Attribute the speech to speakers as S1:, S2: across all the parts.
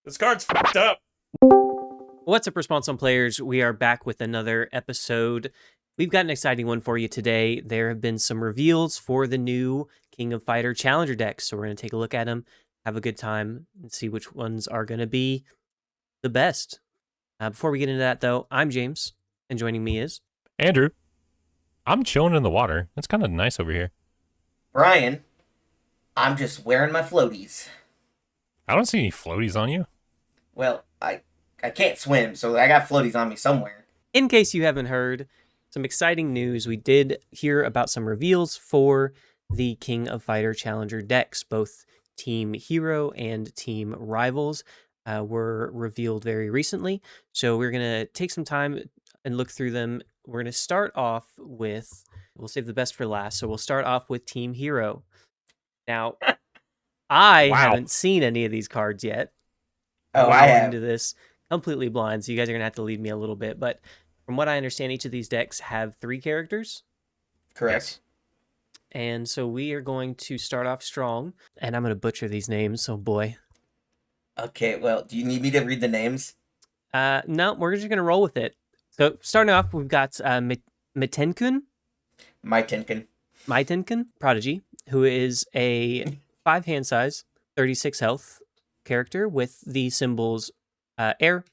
S1: This card's fucked up.
S2: What's up, Response on Players? We are back with another episode. We've got an exciting one for you today. There have been some reveals for the new King of Fighter Challenger decks, so we're going to take a look at them, have a good time, and see which ones are going to be the best. Before we get into that, though, I'm James, and joining me is...
S3: Andrew. I'm chilling in the water. It's kind of nice over here.
S4: Brian, I'm just wearing my floaties.
S3: I don't see any floaties on you.
S4: Well, I can't swim, so I got floaties on me somewhere.
S2: In case you haven't heard, some exciting news. We did hear about some reveals for the King of Fighter Challenger decks. Both Team Hero and Team Rivals were revealed very recently. So we're going to take some time and look through them. We're going to start off with, we'll save the best for last. So we'll start off with Team Hero. Now, I haven't seen any of these cards yet.
S4: Oh, I have.
S2: Into this completely blind, so you guys are going to have to lead me a little bit. But from what I understand, each of these decks have 3 characters.
S4: Correct.
S2: And so we are going to start off strong. And I'm going to butcher these names, so boy.
S4: Okay, well, do you need me to read the names?
S2: No, we're just going to roll with it. So starting off, we've got Meitenkun. Meitenkun, Prodigy, who is a 5 hand size, 36 health character with the symbols air,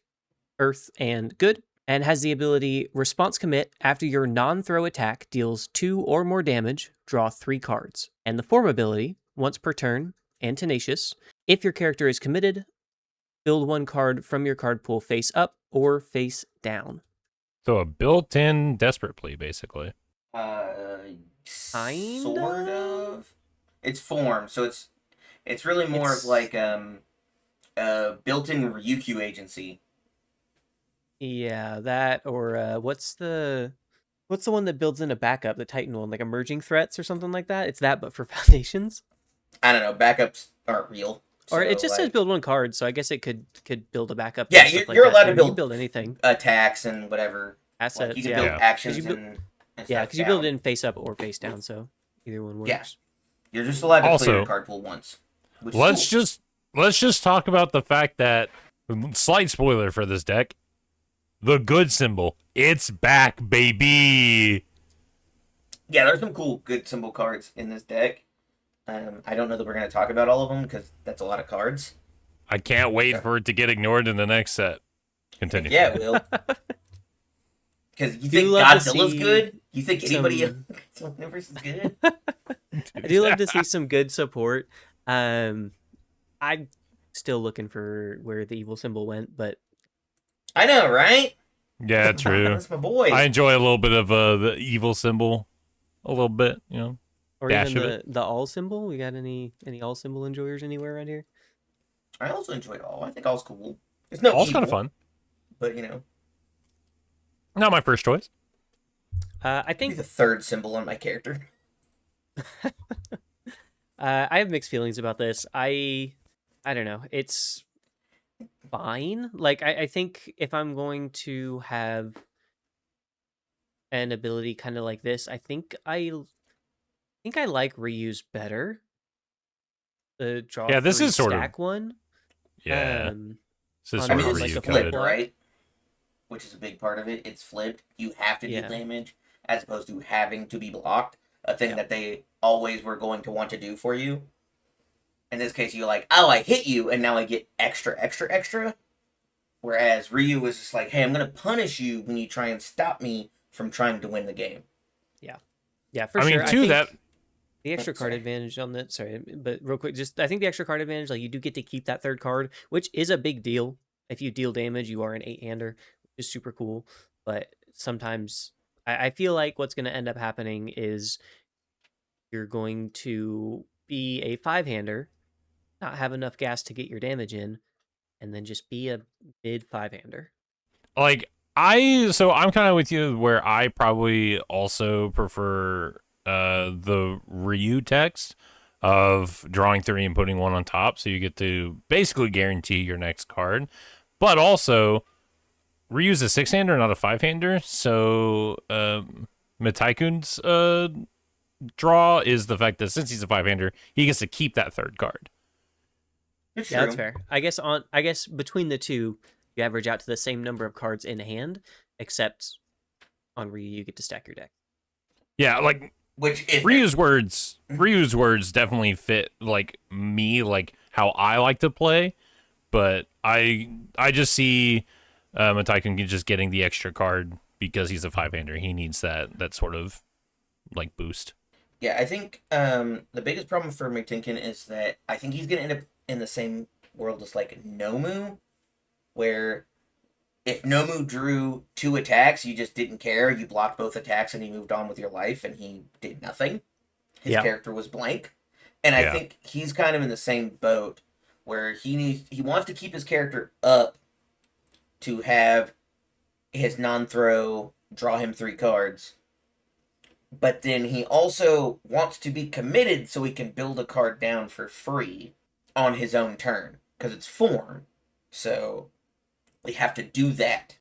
S2: earth, and good, and has the ability response commit. After your non-throw attack deals 2 or more damage, draw 3 cards. And the form ability, once per turn, and tenacious. If your character is committed, build 1 card from your card pool face up or face down.
S3: So a built-in desperate plea, basically.
S4: Sort of. It's form, so it's really more of like a built-in Rai-kou agency.
S2: Yeah, that or what's the one that builds in a backup, the Titan one, like emerging threats or something like that? It's that, but for foundations.
S4: I don't know. Backups aren't real.
S2: Or it just says build 1 card, so I guess it could build a backup.
S4: Yeah, you're allowed to
S2: build anything.
S4: Attacks and whatever.
S2: Assets,
S4: like you can build actions and
S2: yeah, because you build it in face up or face down, so either one works.
S4: Yeah. You're just allowed to play your card pool once.
S3: Let's just talk about the fact that, slight spoiler for this deck, the good symbol, it's back, baby.
S4: Yeah, there's some cool good symbol cards in this deck. I don't know that we're going to talk about all of them because that's a lot of cards.
S3: I can't wait for it to get ignored in the next set. Continue.
S4: Yeah, it will. Because you think Godzilla's good? You think anybody else in the universe is good?
S2: I do love to see some good support. I'm still looking for where the evil symbol went, but
S4: I know, right?
S3: Yeah, true.
S4: That's my boy.
S3: I enjoy a little bit of the evil symbol, a little bit, you know.
S2: Or even the all symbol. We got any all symbol enjoyers anywhere around here?
S4: I also enjoy all. I think all's cool. It's no
S3: all's
S4: evil,
S3: kind of fun,
S4: but you know,
S3: not my first choice.
S2: I think
S4: the 3rd symbol on my character.
S2: I have mixed feelings about this. I don't know. It's fine. Like I think if I'm going to have an ability kind of like this, I think I like reuse better. The draw.
S3: Yeah, this is sort of
S2: stack one.
S3: Yeah.
S4: This is sort of like flipped, right? Which is a big part of it. It's flipped. You have to deal damage as opposed to having to be blocked. A thing that they always were going to want to do for you. In this case, you're like, oh, I hit you, and now I get extra, extra, extra. Whereas Ryu was just like, hey, I'm going to punish you when you try and stop me from trying to win the game.
S2: Yeah, for sure.
S3: I mean,
S2: the extra card advantage on that, sorry, but real quick, I think the extra card advantage, like you do get to keep that 3rd card, which is a big deal. If you deal damage, you are an 8-hander, which is super cool. But sometimes I feel like what's going to end up happening is you're going to be a 5-hander, not have enough gas to get your damage in, and then just be a mid 5-hander.
S3: Like, I'm kind of with you where I probably also prefer the Ryu text of drawing 3 and putting 1 on top, so you get to basically guarantee your next card. But also, Ryu's a 6-hander, not a 5-hander, so Meitenkun's draw is the fact that since he's a 5-hander, he gets to keep that 3rd card.
S4: It's
S2: Yeah,
S4: true.
S2: that's fair. I guess between the two, you average out to the same number of cards in hand, except on Ryu you get to stack your deck.
S3: Yeah, like
S4: Which is
S3: Ryu's words definitely fit like me, like how I like to play, but I just see Meitenkun just getting the extra card because he's a 5-hander. He needs that sort of like boost.
S4: Yeah, I think the biggest problem for Meitenkun is that I think he's gonna end up in the same world as like Nomu, where if Nomu drew 2 attacks, you just didn't care. You blocked both attacks and he moved on with your life and he did nothing. His character was blank. And I think he's kind of in the same boat where he wants to keep his character up to have his non-throw draw him 3 cards. But then he also wants to be committed so he can build a card down for free on his own turn because it's form. So we have to do that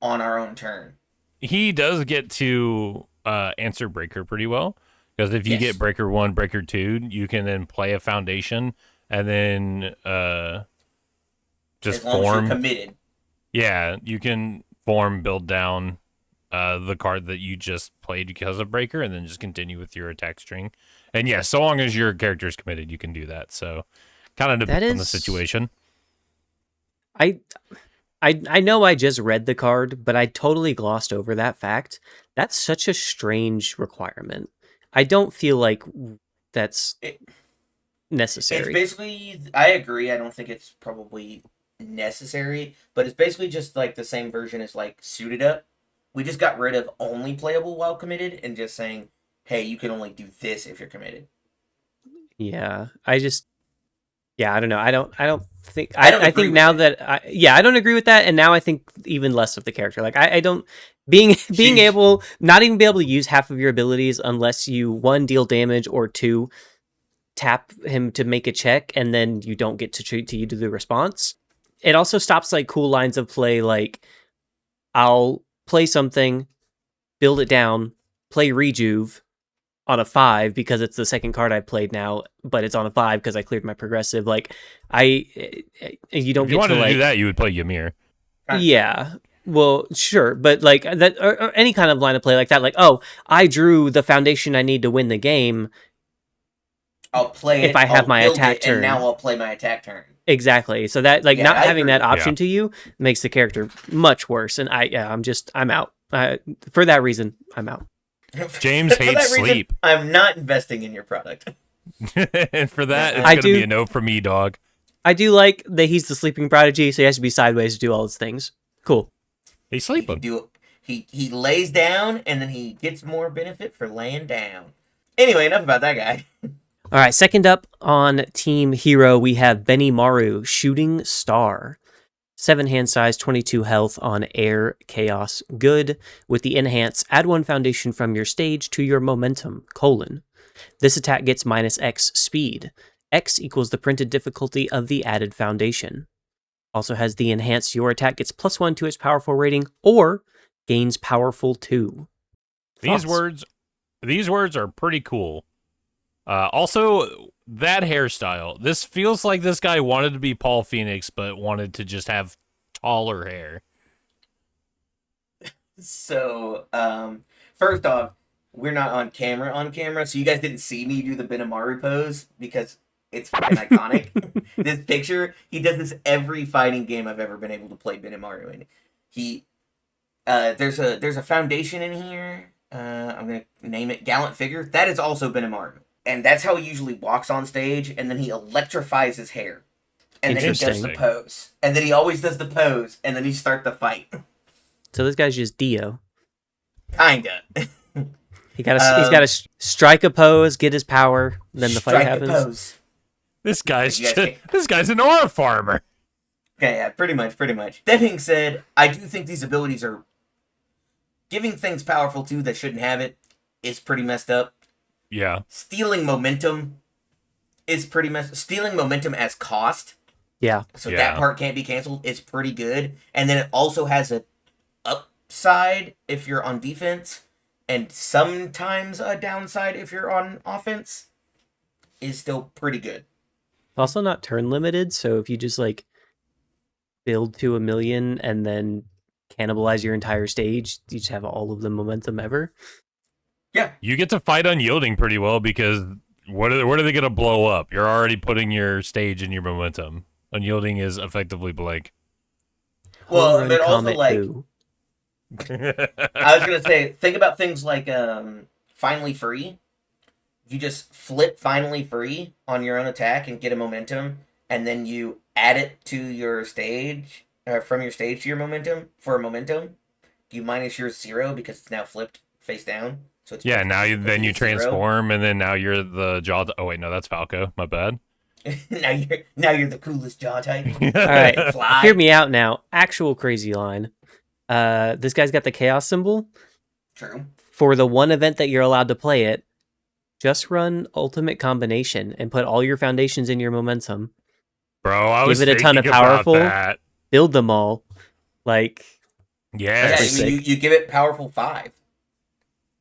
S4: on our own turn.
S3: He does get to answer Breaker pretty well, because if you get Breaker 1, Breaker 2, you can then play a Foundation and then just
S4: as long
S3: form.
S4: As you're committed.
S3: Yeah, you can form, build down the card that you just played because of Breaker, and then just continue with your attack string. And yeah, so long as your character is committed, you can do that. So kind of depends on the situation.
S2: I know I just read the card, but I totally glossed over that fact. That's such a strange requirement. I don't feel like that's necessary.
S4: It's basically, I agree. I don't think it's probably necessary, but it's basically just like the same version as like Suited Up. We just got rid of only playable while committed and just saying, hey, you can only do this if you're committed.
S2: Yeah, I don't know. I think now that I don't agree with that, and now I think even less of the character. Like I don't being able not even be able to use half of your abilities unless you 1 deal damage or 2 tap him to make a check, and then you don't get to do the response. It also stops like cool lines of play. Like I'll play something, build it down, play Rejuve on a 5 because it's the second card I played now, but it's on a 5 because I cleared my progressive. Like you don't
S3: if you
S2: get
S3: wanted
S2: to
S3: do that, you would play Ymir.
S2: Yeah. Well, sure, but like that or any kind of line of play like that, like, oh, I drew the foundation I need to win the game.
S4: I'll play
S2: if I have my attack turn,
S4: and now I'll play my attack turn.
S2: Exactly. So that like not having that option to you makes the character much worse. And I'm out. For that reason, I'm out.
S3: James hates sleep.
S4: I'm not investing in your product.
S3: And for that, it's going to be a no for me, dog.
S2: I do like that he's the sleeping prodigy, so he has to be sideways to do all his things. Cool.
S3: He's sleeping.
S4: He lays down, and then he gets more benefit for laying down. Anyway, enough about that guy.
S2: All right, second up on Team Hero, we have Benimaru, Shooting Star. 7 hand size, 22 health on Air Chaos Good. With the enhance, add 1 foundation from your stage to your momentum, : This attack gets -X speed. X equals the printed difficulty of the added foundation. Also has the enhance, your attack gets +1 to its powerful rating, or gains powerful 2.
S3: These words are pretty cool. Also, that hairstyle. This feels like this guy wanted to be Paul Phoenix, but wanted to just have taller hair.
S4: So, first off, we're not on camera, so you guys didn't see me do the Benimaru pose because it's fucking iconic. This picture, he does this every fighting game I've ever been able to play Benimaru in. There's a foundation in here. I'm gonna name it Gallant Figure. That is also Benimaru. And that's how he usually walks on stage, and then he electrifies his hair. And then he does the pose. And then he always does the pose, and then he starts the fight.
S2: So this guy's just Dio.
S4: Kinda.
S2: He's got to strike a pose, get his power, then the fight happens. Pose.
S3: This guy's an aura farmer.
S4: Okay, yeah, pretty much. That being said, I do think these abilities are giving things powerful too that shouldn't have it is pretty messed up.
S3: Yeah.
S4: Stealing momentum is pretty messed. Stealing momentum as cost.
S2: Yeah.
S4: So that part can't be canceled. Is pretty good, and then it also has a upside if you're on defense, and sometimes a downside if you're on offense. Is still pretty good.
S2: Also not turn limited, so if you just like build to 1,000,000 and then cannibalize your entire stage, you just have all of the momentum ever.
S4: Yeah.
S3: You get to fight unyielding pretty well because what are they going to blow up? You're already putting your stage in your momentum. Unyielding is effectively blank.
S4: Well, but also like I was gonna say, think about things like finally free. You just flip finally free on your own attack and get a momentum, and then you add it to your stage, from your stage to your momentum for a momentum. You minus your 0 because it's now flipped face down. So it's
S3: now you transform, and then now you're the jaw. Oh wait, no, that's Falco. My bad.
S4: now you're the coolest jaw type.
S2: All right, fly. Hear me out now. Actual crazy line. This guy's got the chaos symbol.
S4: True.
S2: For the one event that you're allowed to play it, just run ultimate combination and put all your foundations in your momentum.
S3: Bro, I was
S2: give it a ton of powerful.
S3: That.
S2: Build them all. Like
S4: I mean, you give it powerful 5.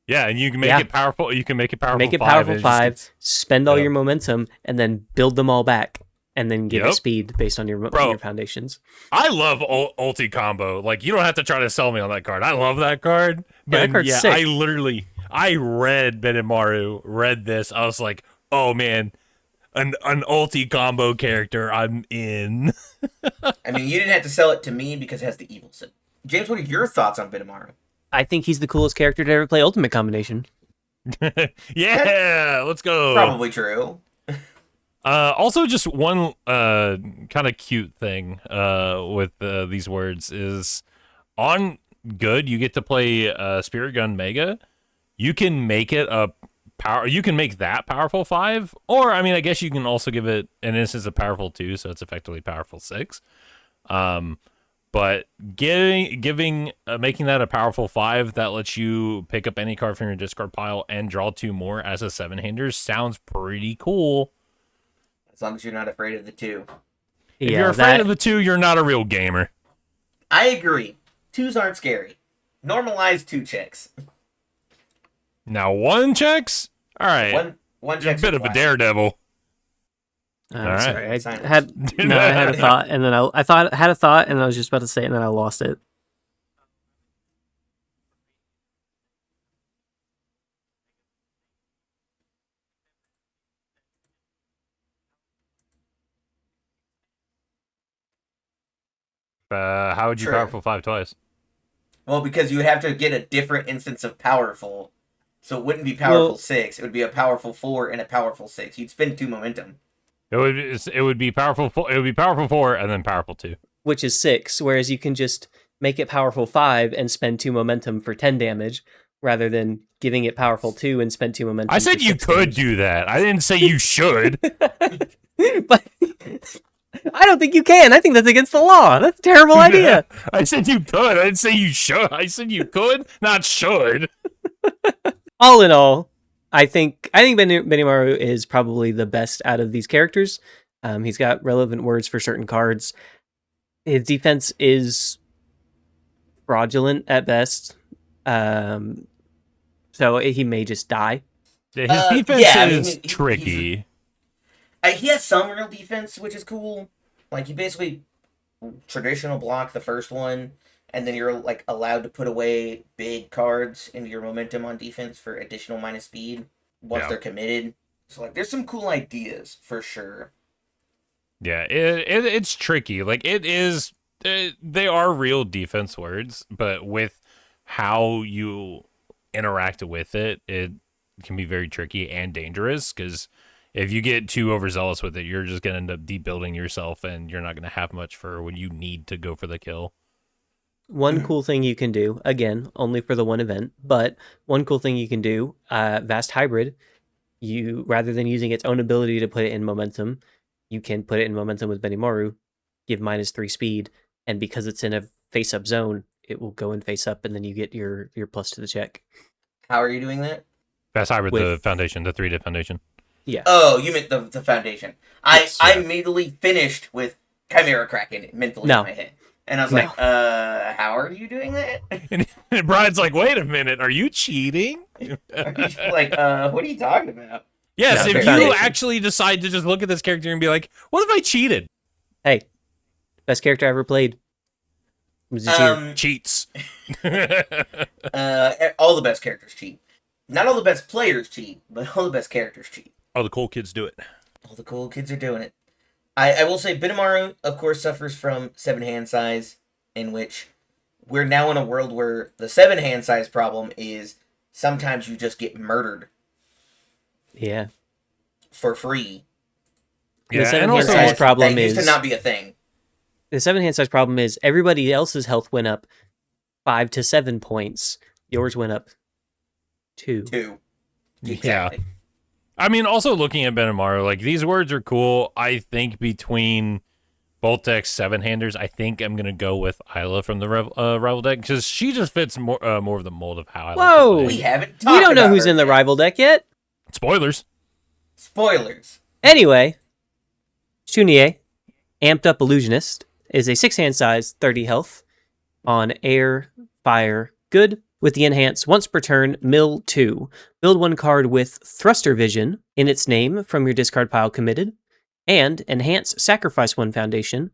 S3: Yeah, and you can make it powerful. You can make it powerful.
S2: Make it powerful 5. Spend all your momentum and then build them all back, and then give it speed based on your foundations.
S3: I love ulti combo. Like, you don't have to try to sell me on that card. I love that card.
S2: Yeah, that card's sick.
S3: I read Benimaru, read this. I was like, oh man, an ulti combo character. I'm in.
S4: I mean, you didn't have to sell it to me because it has the evil symbol. James, what are your thoughts on Benimaru?
S2: I think he's the coolest character to ever play Ultimate Combination.
S3: Yeah, let's go.
S4: Probably true.
S3: Also, just one kind of cute thing with these words is on good, you get to play Spirit Gun Mega. You can make it a power. You can make that powerful 5, or I mean, I guess you can also give it an instance of powerful 2, so it's effectively powerful 6. But making that a powerful 5 that lets you pick up any card from your discard pile and draw 2 more as a 7-hander sounds pretty cool.
S4: As long as you're not afraid of the 2.
S3: If you're afraid of the 2, you're not a real gamer.
S4: I agree. 2s aren't scary. Normalize 2 checks.
S3: Now 1 checks? All right.
S4: One
S3: you're a bit of a daredevil.
S2: I'm sorry. I had a thought, and then I had a thought, and I was just about to say it, and then I lost it.
S3: How would you powerful 5 twice?
S4: Well, because you would have to get a different instance of powerful, so it wouldn't be powerful 6. It would be a powerful 4 and a powerful 6. You'd spend 2 momentum.
S3: It would be powerful. It would be powerful 4 and then powerful 2,
S2: which is 6. Whereas you can just make it powerful 5 and spend 2 momentum for 10 damage, rather than giving it powerful 2 and spend 2 momentum.
S3: I said you could do that. I didn't say you should.
S2: But I don't think you can. I think that's against the law. That's a terrible idea.
S3: I said you could. I didn't say you should. I said you could, not should.
S2: All in all, I think Benimaru is probably the best out of these characters. He's got relevant words for certain cards. His defense is fraudulent at best. So he may just die.
S3: Yeah, his defense is tricky.
S4: He has some real defense, which is cool. Like, you basically traditional block the first one, and then you're like allowed to put away big cards into your momentum on defense for additional minus speed once they're committed. So like, there's some cool ideas for sure.
S3: Yeah, it's tricky. Like, it is. They are real defense words, but with how you interact with it, it can be very tricky and dangerous, because if you get too overzealous with it, you're just going to end up debuilding yourself, and you're not going to have much for when you need to go for the kill.
S2: One cool thing you can do, again, only for the one event, but one cool thing you can do, Vast Hybrid, you, rather than using its own ability to put it in momentum, you can put it in momentum with Benimaru, give -3 speed, and because it's in a face-up zone, it will go and face up, and then you get your plus to the check.
S4: How are you doing that?
S3: Vast Hybrid, the foundation, the 3-dip foundation.
S2: Yeah.
S4: Oh, you meant the foundation. Yes, I immediately finished with Chimera Kraken mentally in my head. And I was like, how are you doing that?
S3: And Brian's like, wait a minute, are you cheating?
S4: Are you like, what are you talking about?
S3: Yes,
S2: No,
S3: if you
S2: Foundation.
S3: actually decide to just look at this character and be like, what if I cheated?
S2: Hey, best character I ever played. Was a cheater.
S3: Cheats.
S4: All the best characters cheat. Not all the best players cheat, but all the best characters cheat.
S3: All the cool kids do it.
S4: All the cool kids are doing it. I will say Benimaru, of course, suffers from 7 hand size, in which we're now in a world where the 7 hand size problem is sometimes you just get murdered.
S2: Yeah.
S4: For free.
S2: The 7 hand size problem is...
S4: That used to not be a thing.
S2: The 7 hand size problem is everybody else's health went up 5 to 7 points. Yours went up 2.
S4: 2.
S3: Exactly. Yeah. I mean, also looking at Benimaru, like, these words are cool. I think between both decks 7-handers, I think I'm going to go with Isla from the rival deck, because she just fits more of the mold of how I like to play.
S4: We haven't talked
S2: We don't know
S4: about
S2: who's
S4: her
S2: in the
S4: yet.
S2: rival deck yet.
S3: Spoilers.
S2: Anyway, Shun'ei, amped up Illusionist, is a 6-hand size, 30 health, on air, fire, good, with the enhance once per turn, mill 2. Build 1 card with Thruster Vision in its name from your discard pile committed, and enhance sacrifice 1 foundation.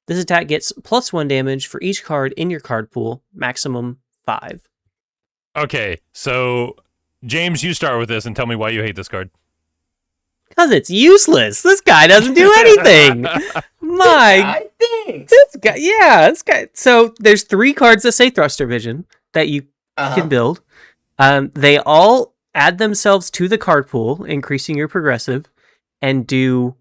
S2: This attack gets +1 damage for each card in your card pool, maximum 5.
S3: Okay, so James, you start with this and tell me why you hate this card.
S2: Because it's useless. This guy doesn't do anything.
S4: I think.
S2: This guy. So there's 3 cards that say Thruster Vision that you can build. They all add themselves to the card pool, increasing your progressive, and do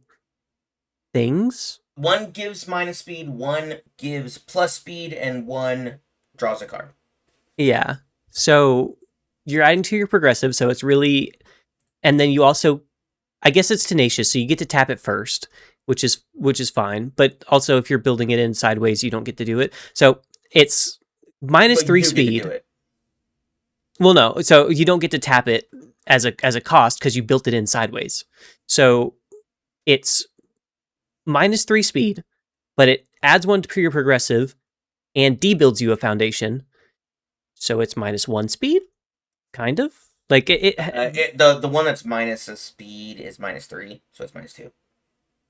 S2: things.
S4: 1 gives minus speed, 1 gives plus speed, and 1 draws a card.
S2: Yeah. So you're adding to your progressive, so it's really... And then you also... I guess it's tenacious, so you get to tap it first, which is fine. But also, if you're building it in sideways, you don't get to do it. So it's -3 speed. Well, no, so you don't get to tap it as a cost because you built it in sideways. So it's -3 speed, but it adds 1 to your progressive and debuilds you a foundation. So it's -1 speed, kind of. Like
S4: the one that's minus a speed is -3, so it's -2.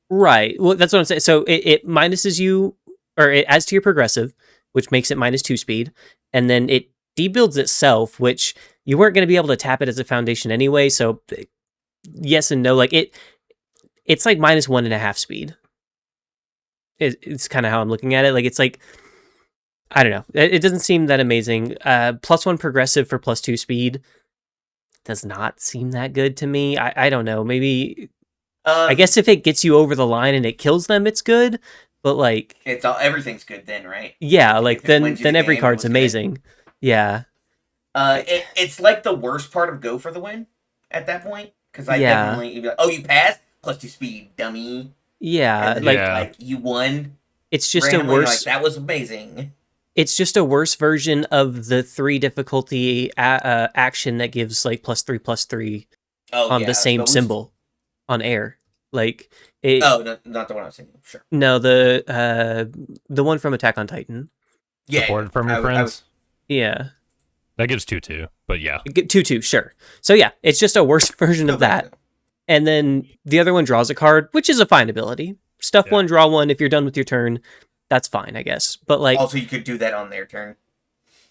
S2: Right. Well, that's what I'm saying. So it minuses you, or it adds to your progressive, which makes it -2 speed, and then it debuilds itself, which you weren't going to be able to tap it as a foundation anyway. So yes and no. Like it's like -1.5 speed. It's kind of how I'm looking at it. Like it's like, I don't know. It doesn't seem that amazing. +1 progressive for +2 speed does not seem that good to me. I don't know. Maybe I guess if it gets you over the line and it kills them, it's good. But like
S4: everything's good then, right?
S2: Yeah, like then every card's amazing. Good. Yeah.
S4: It's like the worst part of go for the win at that point, because definitely you'd be like, oh, you passed +2 speed, dummy.
S2: Yeah,
S4: like you won.
S2: It's just a worse.
S4: That was amazing.
S2: It's just a worse version of the 3 difficulty action that gives like +3/+3 on the same symbol on air. Like
S4: no, not the one I was thinking. Sure.
S2: No, the one from Attack on Titan.
S3: Yeah, supported from your friends.
S2: Yeah,
S3: that gives 2/2, but yeah,
S2: 2/2, sure. So yeah, it's just a worse version of that. And then the other one draws a card, which is a fine ability. Stuff 1, draw 1. If you're done with your turn, that's fine, I guess. But like,
S4: also you could do that on their turn.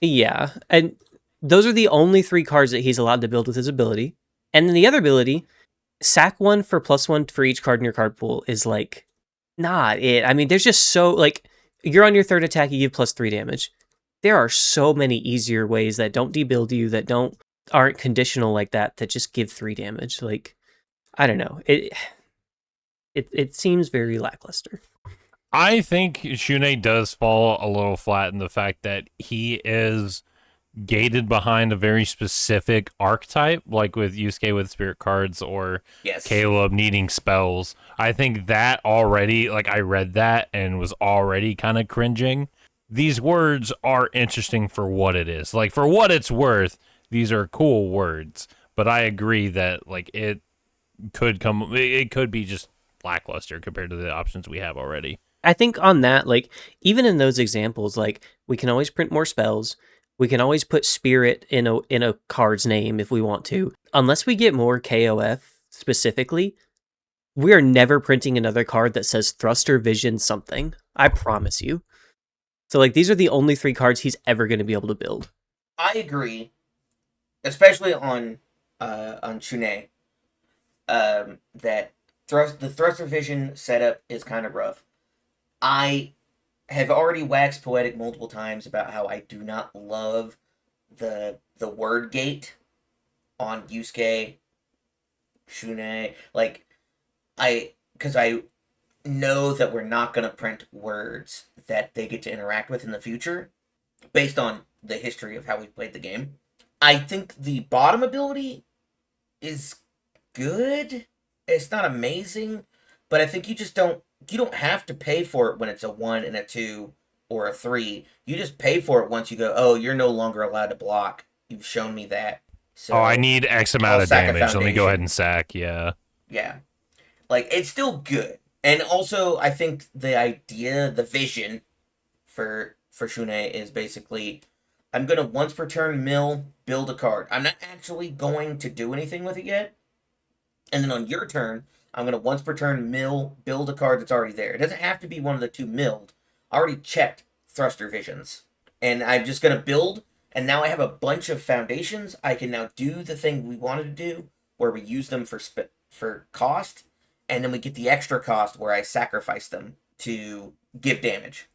S2: Yeah, and those are the only 3 cards that he's allowed to build with his ability. And then the other ability, sack 1 for +1 for each card in your card pool, is like not it. I mean, there's just so like you're on your 3rd attack, you give +3 damage. There are so many easier ways that don't debuild you, that aren't conditional like that just give 3 damage. Like, I don't know. It seems very lackluster.
S3: I think Shun'ei does fall a little flat in the fact that he is gated behind a very specific archetype, like with Yusuke with spirit cards or Caleb needing spells. I think that already, like I read that and was already kind of cringing. These words are interesting for what it is. Like for what it's worth, these are cool words, but I agree that like it could be just lackluster compared to the options we have already.
S2: I think on that, like, even in those examples, like, we can always print more spells. We can always put spirit in a card's name if we want to. Unless we get more KOF specifically, we are never printing another card that says Thruster Vision something. I promise you. So, like, these are the only 3 cards he's ever going to be able to build.
S4: I agree, especially on Shun'ei, that the Thruster Vision setup is kind of rough. I have already waxed poetic multiple times about how I do not love the word gate on Yusuke, Shun'ei. Like, because I know that we're not going to print words that they get to interact with in the future based on the history of how we played the game. I think the bottom ability is good. It's not amazing, but I think you don't have to pay for it when it's a 1 and a 2 or a 3. You just pay for it once you go, oh, you're no longer allowed to block. You've shown me that. So
S3: I need X amount of damage. Let me go ahead and sack, yeah.
S4: Yeah. Like, it's still good. And also, I think the idea, the vision for Shun'ei is basically, I'm going to once per turn build a card. I'm not actually going to do anything with it yet. And then on your turn, I'm going to once per turn build a card that's already there. It doesn't have to be one of the 2 milled. I already checked Thruster Visions. And I'm just going to build, and now I have a bunch of foundations. I can now do the thing we wanted to do, where we use them for cost, and then we get the extra cost where I sacrifice them to give damage.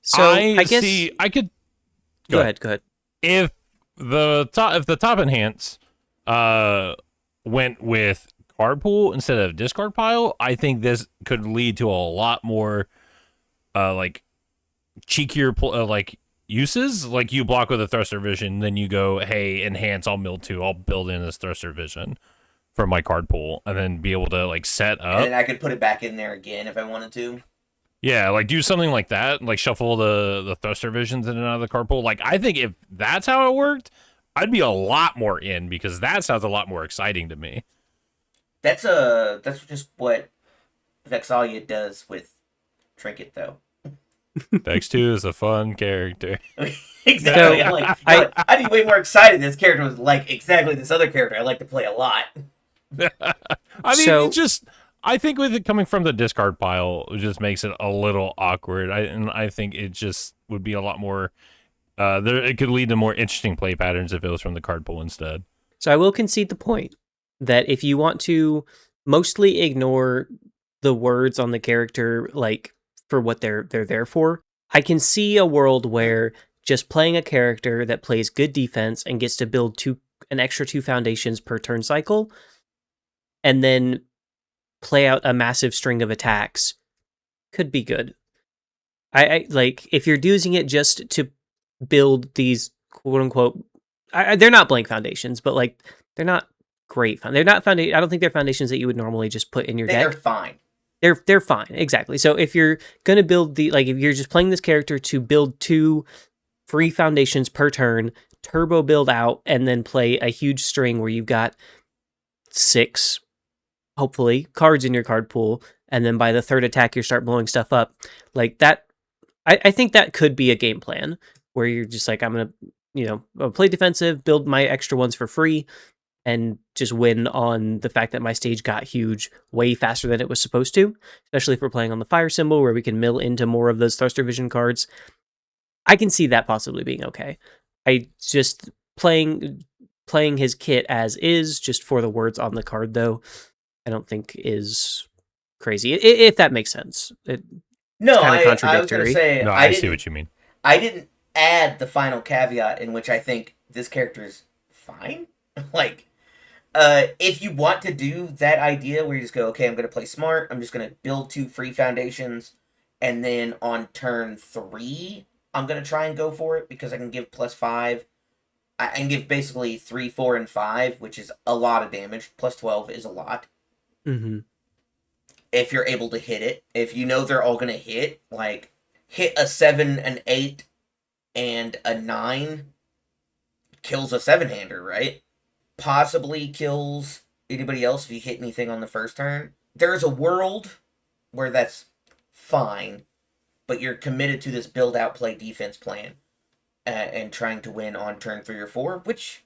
S2: So I guess
S3: I could
S2: go ahead.
S3: If the top enhance went with card pool instead of discard pile, I think this could lead to a lot more like cheekier like uses. Like, you block with a Thruster Vision, then you go, hey, enhance, I'll mill 2, I'll build in this Thruster Vision from my card pool, and then be able to, like, set up.
S4: And then I could put it back in there again if I wanted to.
S3: Yeah, like, do something like that, like shuffle the Thruster Visions in and out of the card pool. Like, I think if that's how it worked, I'd be a lot more in, because that sounds a lot more exciting to me.
S4: That's just what Vexalia does with Trinket, though.
S3: Vex 2 is a fun character.
S4: Exactly. I'm like, I'd be way more excited if this character was like exactly this other character I like to play a lot.
S3: I mean, I think with it coming from the discard pile, it just makes it a little awkward. I think it just would be a lot more. It could lead to more interesting play patterns if it was from the card pool instead.
S2: So I will concede the point that if you want to mostly ignore the words on the character, like, for what they're there for, I can see a world where just playing a character that plays good defense and gets to build an extra 2 foundations per turn cycle, and then play out a massive string of attacks could be good. I like, if you're using it just to build these quote unquote, they're not blank foundations, but, like, they're not great. They're not I don't think they're foundations that you would normally just put in your deck.
S4: They're fine.
S2: They're fine, exactly. So if you're gonna build if you're just playing this character to build 2 free foundations per turn, turbo build out, and then play a huge string where you've got 6, hopefully, cards in your card pool, and then by the 3rd attack you start blowing stuff up, like that, I think that could be a game plan where you're just like, I'm gonna play defensive, build my extra ones for free, and just win on the fact that my stage got huge way faster than it was supposed to, especially if we're playing on the fire symbol where we can mill into more of those Thruster Vision cards. I can see that possibly being okay. I just playing his kit as is, just for the words on the card, though, I don't think is crazy, if that makes sense.
S4: No,
S2: kind of
S4: I was
S2: contradictory.
S4: going to say,
S3: No, I see what you mean.
S4: I didn't add the final caveat in which I think this character is fine. Like, if you want to do that idea where you just go, okay, I'm going to play smart, I'm just going to build 2 free foundations, and then on turn 3, I'm going to try and go for it because I can give +5. I can give basically 3, 4, and 5, which is a lot of damage. +12 is a lot.
S2: Mm-hmm.
S4: If you're able to hit it. If you know they're all going to hit, like, hit a 7, an 8, and a 9 kills a 7-hander, right? Possibly kills anybody else if you hit anything on the first turn. There's a world where that's fine, but you're committed to this build out play defense plan and trying to win on turn 3 or 4, which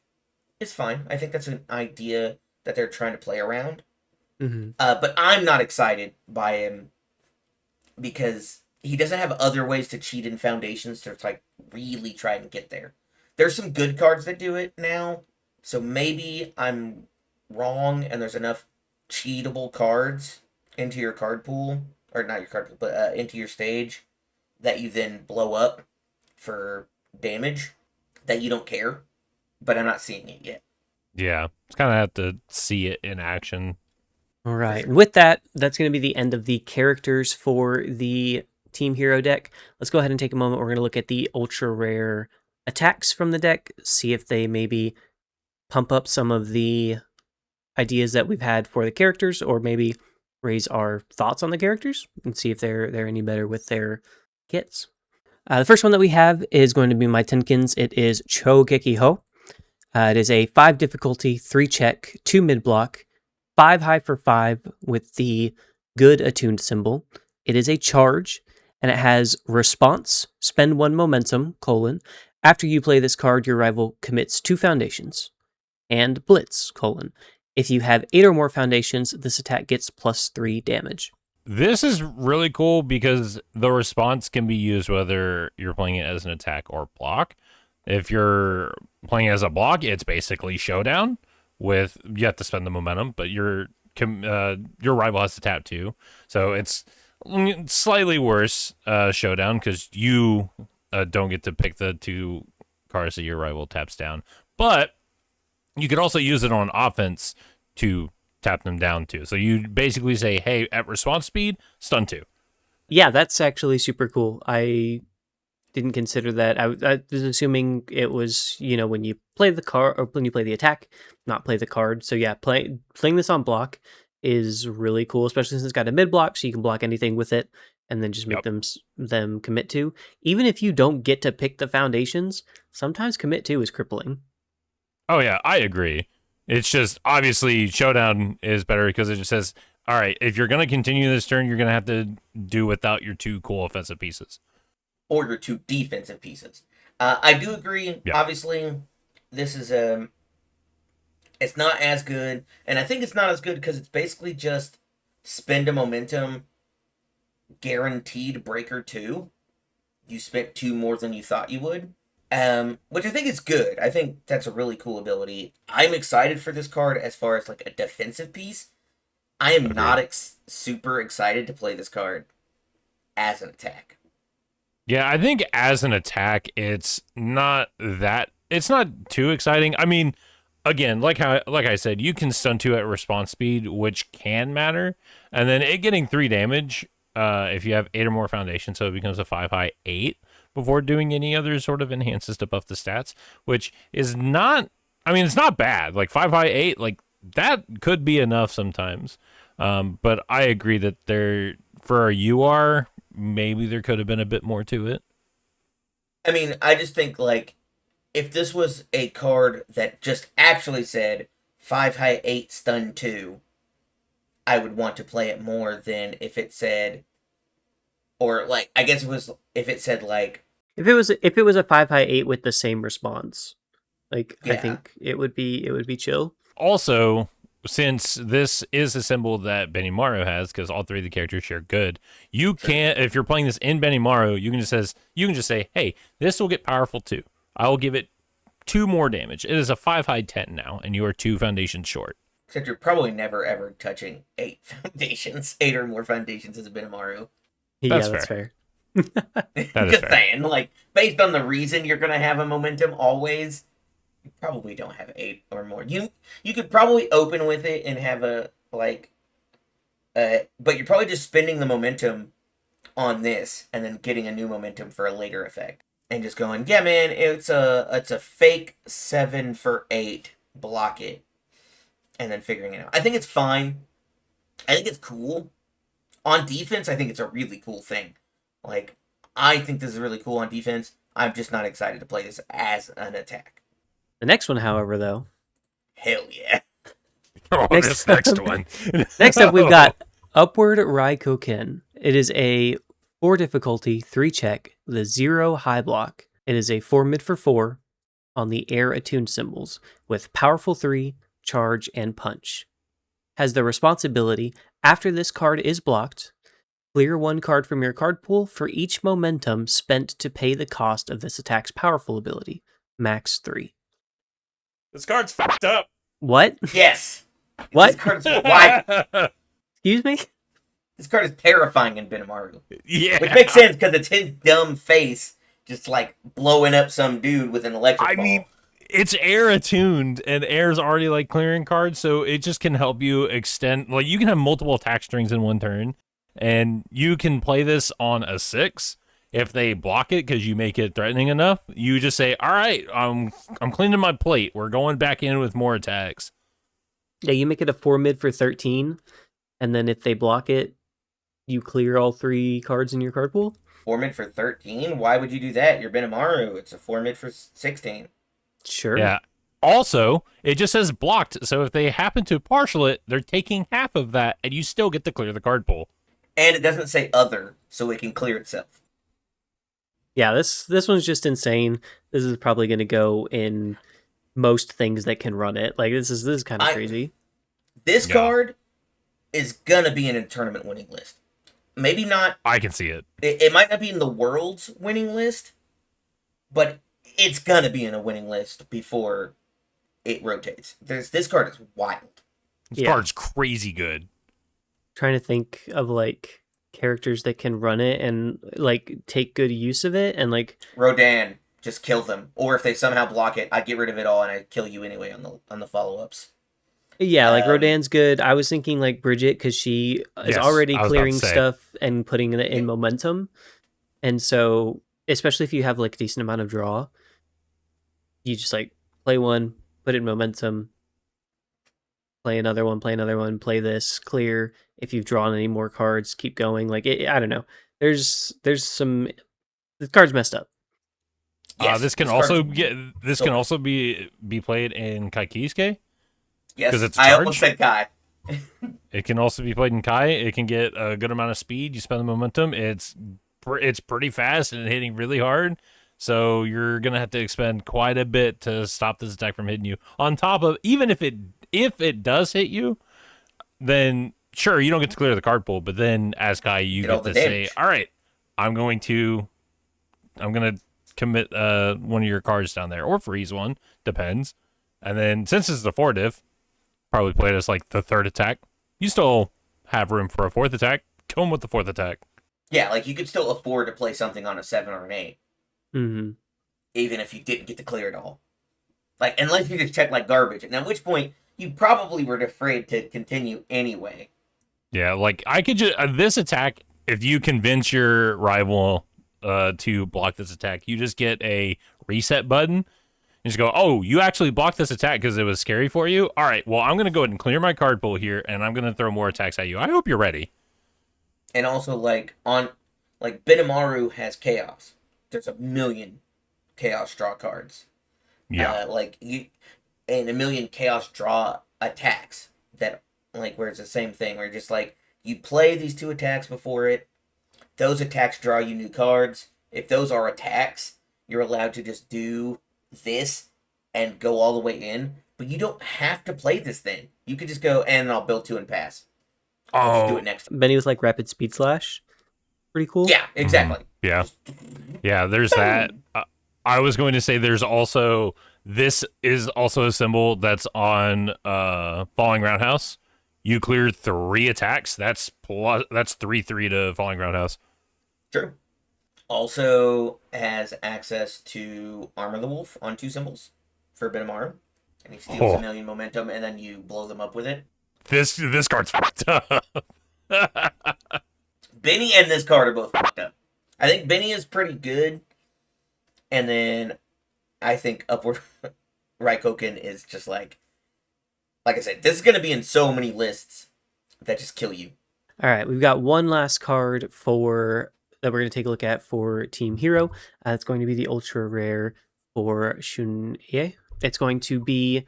S4: is fine. I think that's an idea that they're trying to play around. But I'm not excited by him because he doesn't have other ways to cheat in Foundations to like really try and get there. There's some good cards that do it now, so maybe I'm wrong and there's enough cheatable cards into your card pool, or not your card pool, but into your stage that you then blow up for damage that you don't care. But I'm not seeing it yet.
S3: Yeah, it's kind of have to see it in action.
S2: All right. And with that, that's going to be the end of the characters for the Team Hero deck. Let's go ahead and take a moment. We're going to look at the ultra rare attacks from the deck, see if they maybe pump up some of the ideas that we've had for the characters, or maybe raise our thoughts on the characters and see if they're any better with their kits. The first one that we have is going to be Meitenkun's. It is Cho Geki Ho. It is a 5 difficulty, 3 check, 2 mid block, 5 high for 5 with the good attuned symbol. It is a charge, and it has response, spend 1 momentum, : after you play this card, your rival commits 2 foundations, and blitz, : if you have 8 or more foundations, this attack gets +3 damage.
S3: This is really cool because the response can be used whether you're playing it as an attack or block. If you're playing as a block, it's basically showdown with you have to spend the momentum, but your rival has to tap too. So it's slightly worse showdown because you don't get to pick the 2 cards that your rival taps down. But you could also use it on offense to tap them down too. So you basically say, hey, at response speed, stun 2.
S2: Yeah, that's actually super cool. I didn't consider that. I was assuming it was, when you play the card or when you play the attack, not play the card. So yeah, playing this on block is really cool, especially since it's got a mid block, so you can block anything with it and then just make them commit to. Even if you don't get to pick the foundations, sometimes commit to is crippling.
S3: Oh yeah, I agree. It's just obviously showdown is better because it just says, all right, if you're going to continue this turn, you're going to have to do without your 2 cool offensive pieces.
S4: Or your 2 defensive pieces. I do agree. Yeah. Obviously, this is it's not as good, and I think it's not as good because it's basically just spend a momentum, guaranteed breaker 2. You spent 2 more than you thought you would, which I think is good. I think that's a really cool ability. I'm excited for this card as far as like a defensive piece. I am not super excited to play this card as an attack.
S3: Yeah, I think as an attack, it's not too exciting. I mean, again, like I said, you can stun 2 at response speed, which can matter, and then it getting 3 damage if you have 8 or more foundations, so it becomes a 5 high 8 before doing any other sort of enhances to buff the stats, which is not. I mean, it's not bad. Like 5 high 8, like that could be enough sometimes. But I agree that for a UR. Maybe there could have been a bit more to it.
S4: I mean, I just think, like, if this was a card that just actually said 5 high 8 stun 2, I would want to play it more than if it said, or like, I guess it was if it said like,
S2: if it was a 5 high 8 with the same response, like yeah. I think it would be chill.
S3: Also, since this is a symbol that Benimaru has, because all 3 of the characters share good, you can't, if you're playing this in Benimaru, you can just say, hey, this will get powerful too. I will give it 2 more damage. It is a 5 high 10 now, and you are 2 foundations short.
S4: Except you're probably never ever touching 8 foundations, 8 or more foundations as a Benimaru.
S2: That's fair.
S3: That is
S4: just
S3: fair.
S4: Saying, like, based on the reason you're gonna have a momentum always, you probably don't have 8 or more. You could probably open with it and have a, like, but you're probably just spending the momentum on this and then getting a new momentum for a later effect. And just going, yeah, man, it's a fake 7 for 8, block it. And then figuring it out. I think it's fine. I think it's cool. On defense, I think it's a really cool thing. Like, I think this is really cool on defense. I'm just not excited to play this as an attack.
S2: The next one, however, though.
S4: Hell yeah.
S3: Oh, this next one.
S2: Next up, we've got Upward Rai-kou. It is a 4 difficulty, 3 check with a 0 high block. It is a 4 mid for 4 on the air attuned symbols with powerful 3, charge, and punch. has the responsibility, after this card is blocked, clear one card from your card pool for each momentum spent to pay the cost of this attack's powerful ability, max 3.
S3: This card's fucked up.
S2: What?
S4: Yes.
S2: What?
S4: This card is why.
S2: Excuse me?
S4: This card is terrifying in Benimaru.
S3: Yeah.
S4: Which makes sense because it's his dumb face just like blowing up some dude with an electric ball.
S3: I mean, it's air attuned, and air's already like clearing cards, so it just can help you extend. Like, you can have multiple attack strings in one turn, and you can play this on a 6. If they block it because you make it threatening enough, you just say, "All right, I'm cleaning my plate. We're going back in with more attacks."
S2: Yeah, you make it a 4 mid for 13, and then if they block it, you clear all 3 cards in your card pool.
S4: 4 mid for 13? Why would you do that? You're Benimaru. It's a 4 mid for 16.
S2: Sure.
S3: Yeah. Also, it just says blocked, so if they happen to partial it, they're taking half of that, and you still get to clear the card pool.
S4: And it doesn't say other, so it can clear itself.
S2: Yeah, this one's just insane. This is probably going to go in most things that can run it. Like, this is kind of crazy.
S4: This card is going to be in a tournament winning list. Maybe not.
S3: I can see it.
S4: It might not be in the world's winning list, but it's going to be in a winning list before it rotates. This card is wild.
S3: This card's crazy good.
S2: Trying to think of, like, characters that can run it and, like, take good use of it, and, like...
S4: Rodan, just kill them. Or if they somehow block it, I get rid of it all and I kill you anyway on the follow-ups.
S2: Yeah, like, Rodan's good. I was thinking, like, Bridget, because she is already clearing stuff and putting it in momentum. And so, especially if you have, like, a decent amount of draw, you just, like, play one, put it in momentum, play another one, play this, clear. If you've drawn any more cards, keep going. Like, I don't know. There's some... The card's messed up.
S3: Yes, this can also be played in Kaikisuke.
S4: Yes,
S3: because it's
S4: I almost said Kai.
S3: It can also be played in Kai. It can get a good amount of speed. You spend the momentum. It's pretty fast and hitting really hard. So you're gonna have to expend quite a bit to stop this attack from hitting you. On top of, even if it does hit you, then sure, you don't get to clear the card pool. But then as Kai, you get to say, "All right, I'm gonna commit one of your cards down there, or freeze one, depends." And then since it's the 4 diff, probably play it as like the 3rd attack. You still have room for a 4th attack. Kill him with the 4th attack.
S4: Yeah, like you could still afford to play something on a 7 or an 8.
S2: Mm-hmm.
S4: Even if you didn't get to clear it all. Like, unless you just check like garbage. And at which point, you probably were afraid to continue anyway.
S3: Yeah, like, I could just... this attack, if you convince your rival to block this attack, you just get a reset button. You just go, "Oh, you actually blocked this attack because it was scary for you? All right, well, I'm going to go ahead and clear my card pool here, and I'm going to throw more attacks at you. I hope you're ready."
S4: And also, like, Benimaru has Chaos. There's a million Chaos draw cards.
S3: Yeah.
S4: And a million Chaos draw attacks that, like, where it's the same thing, where you're just like, you play these 2 attacks before it, those attacks draw you new cards. If those are attacks, you're allowed to just do this and go all the way in, but you don't have to play this thing. You could just go, and I'll build 2 and pass. I'll just do it next time.
S2: Benny was like Rapid Speed Slash. Pretty cool.
S4: Yeah, exactly.
S3: Yeah, there's that. I was going to say this is also a symbol that's on Falling Roundhouse. You clear 3 attacks. That's 3/3 to Falling Roundhouse.
S4: True. Also has access to Armor the Wolf on 2 symbols for Benimaru. And he steals a million momentum, and then you blow them up with it.
S3: This card's fucked up.
S4: Benny and this card are both fucked up. I think Benny is pretty good. And then I think Upward Rai-kou is just like I said, this is going to be in so many lists that just kill you.
S2: All right, we've got one last card that we're going to take a look at for Team Hero. It's going to be the ultra rare for Shun'ei. It's going to be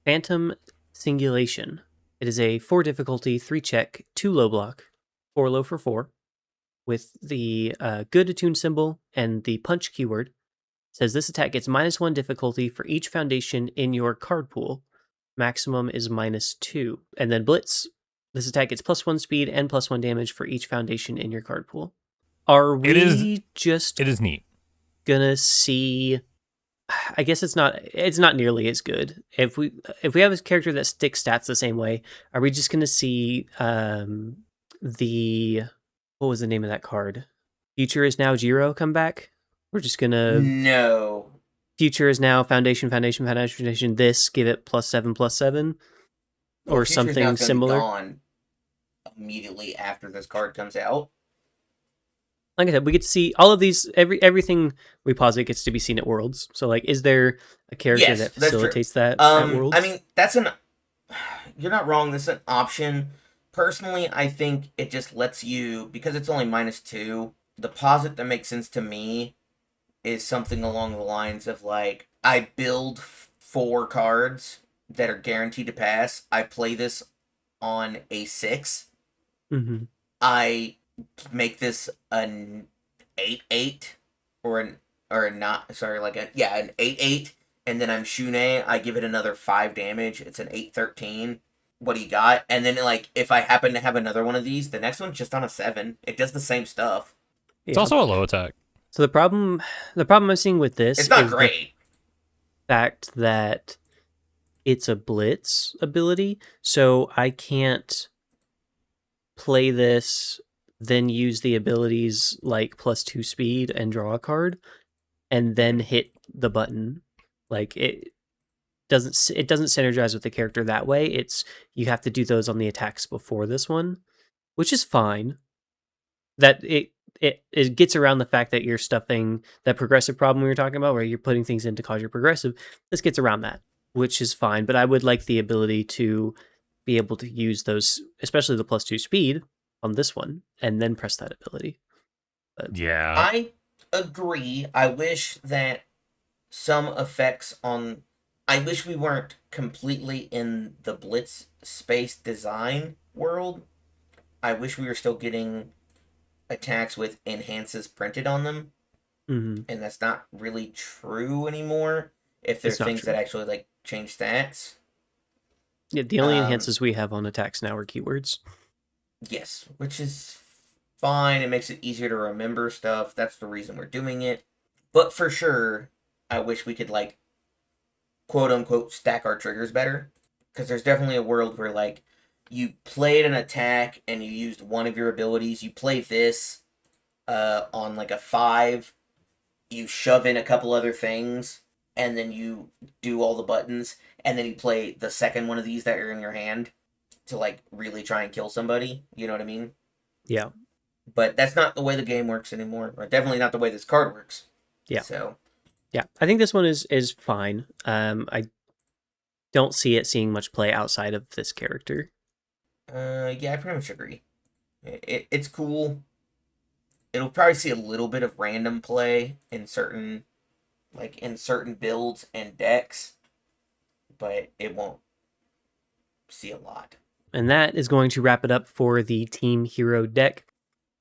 S2: Phantom Singulation. It is a 4 difficulty, 3 check, 2 low block, 4 low for 4, with the good attune symbol and the punch keyword. It says this attack gets -1 difficulty for each foundation in your card pool. Maximum is -2. And then Blitz This attack gets +1 speed and +1 damage for each foundation in your card pool. Are we
S3: It is neat.
S2: Gonna see? I guess it's not nearly as good. If we have a character that sticks stats the same way, are we just gonna see the what was the name of that card? Future is now Jiro come back? We're just gonna
S4: No.
S2: Future is now foundation, foundation, foundation, foundation. This give it +7/+7, or something similar.
S4: Gone immediately after this card comes out.
S2: Like I said, we get to see all of these. Everything we posit gets to be seen at Worlds. So, like, is there a character that facilitates that at Worlds?
S4: I mean, you're not wrong. This is an option. Personally, I think it just lets you, because it's only -2. The posit that makes sense to me is something along the lines of, like, I build 4 cards that are guaranteed to pass. I play this on a 6.
S2: Mm-hmm.
S4: I make this an 8/8 an 8/8, and then I'm Shun'ei. I give it another 5 damage. It's an 8/13. What do you got? And then, like, if I happen to have another one of these, the next one's just on a 7. It does the same stuff.
S3: It's also a low attack.
S2: So the problem I'm seeing with this,
S4: it's not great.
S2: The fact that it's a blitz ability, so I can't play this, then use the abilities like +2 speed and draw a card, and then hit the button. Like, it doesn't synergize with the character that way. It's, you have to do those on the attacks before this one, which is fine. That it gets around the fact that you're stuffing that progressive problem we were talking about, where you're putting things in to cause your progressive. This gets around that, which is fine. But I would like the ability to be able to use those, especially the +2 speed on this one, and then press that ability. But
S3: yeah,
S4: I agree. I wish that some effects on... I wish we weren't completely in the blitz space design world. I wish we were still getting attacks with enhances printed on them.
S2: Mm-hmm.
S4: And that's not really true anymore. If there's things that actually, like, change stats.
S2: Yeah, the only enhances we have on attacks now are keywords. Yes,
S4: which is fine. It makes it easier to remember stuff. That's the reason we're doing it. But for sure, I wish we could, like, quote-unquote stack our triggers better. Because there's definitely a world where, like, you played an attack and you used one of your abilities. You play this on, like, a 5. You shove in a couple other things, and then you do all the buttons, and then you play the second one of these that are in your hand to, like, really try and kill somebody. You know what I mean?
S2: Yeah.
S4: But that's not the way the game works anymore. Or definitely not the way this card works.
S2: Yeah.
S4: So...
S2: yeah, I think this one is fine. I don't see it seeing much play outside of this character.
S4: Yeah, I pretty much agree. It's cool. It'll probably see a little bit of random play in certain builds and decks, but it won't see a lot.
S2: And that is going to wrap it up for the Team Hero deck.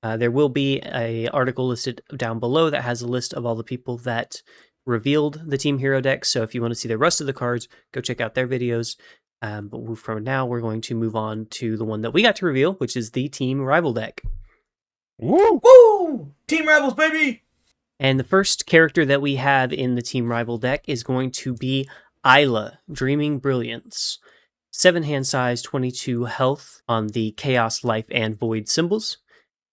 S2: There will be an article listed down below that has a list of all the people that revealed the Team Hero deck. So if you want to see the rest of the cards, go check out their videos. But for now, we're going to move on to the one that we got to reveal, which is the Team Rival deck.
S3: Woo!
S4: Woo! Team Rivals, baby!
S2: And the first character that we have in the Team Rival deck is going to be Isla, Dreaming Brilliance. 7 hand size, 22 health on the Chaos, Life, and Void symbols.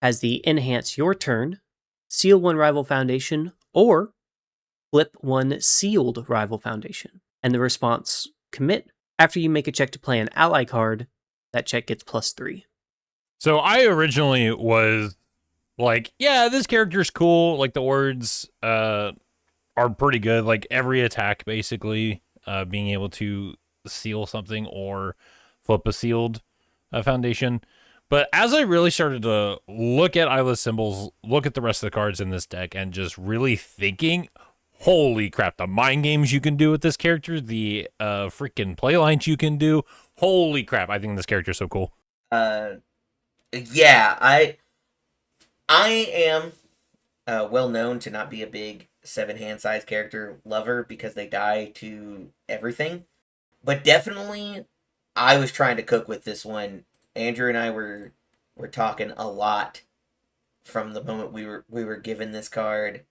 S2: Has the Enhance Your Turn, Seal 1 Rival Foundation, or Flip 1 Sealed Rival Foundation. And the response, Commit. After you make a check to play an ally card, that check gets +3.
S3: So I originally was like, yeah, this character's cool. Like, the words are pretty good. Like, every attack, basically, being able to seal something or flip a sealed foundation. But as I really started to look at Isla's symbols, look at the rest of the cards in this deck, and just really thinking, holy crap, the mind games you can do with this character, the freaking playlines you can do, holy crap, I think this character is so cool.
S4: Yeah, I am well known to not be a big 7 hand size character lover because they die to everything. But definitely, I was trying to cook with this one Andrew and I were talking a lot from the moment we were given this card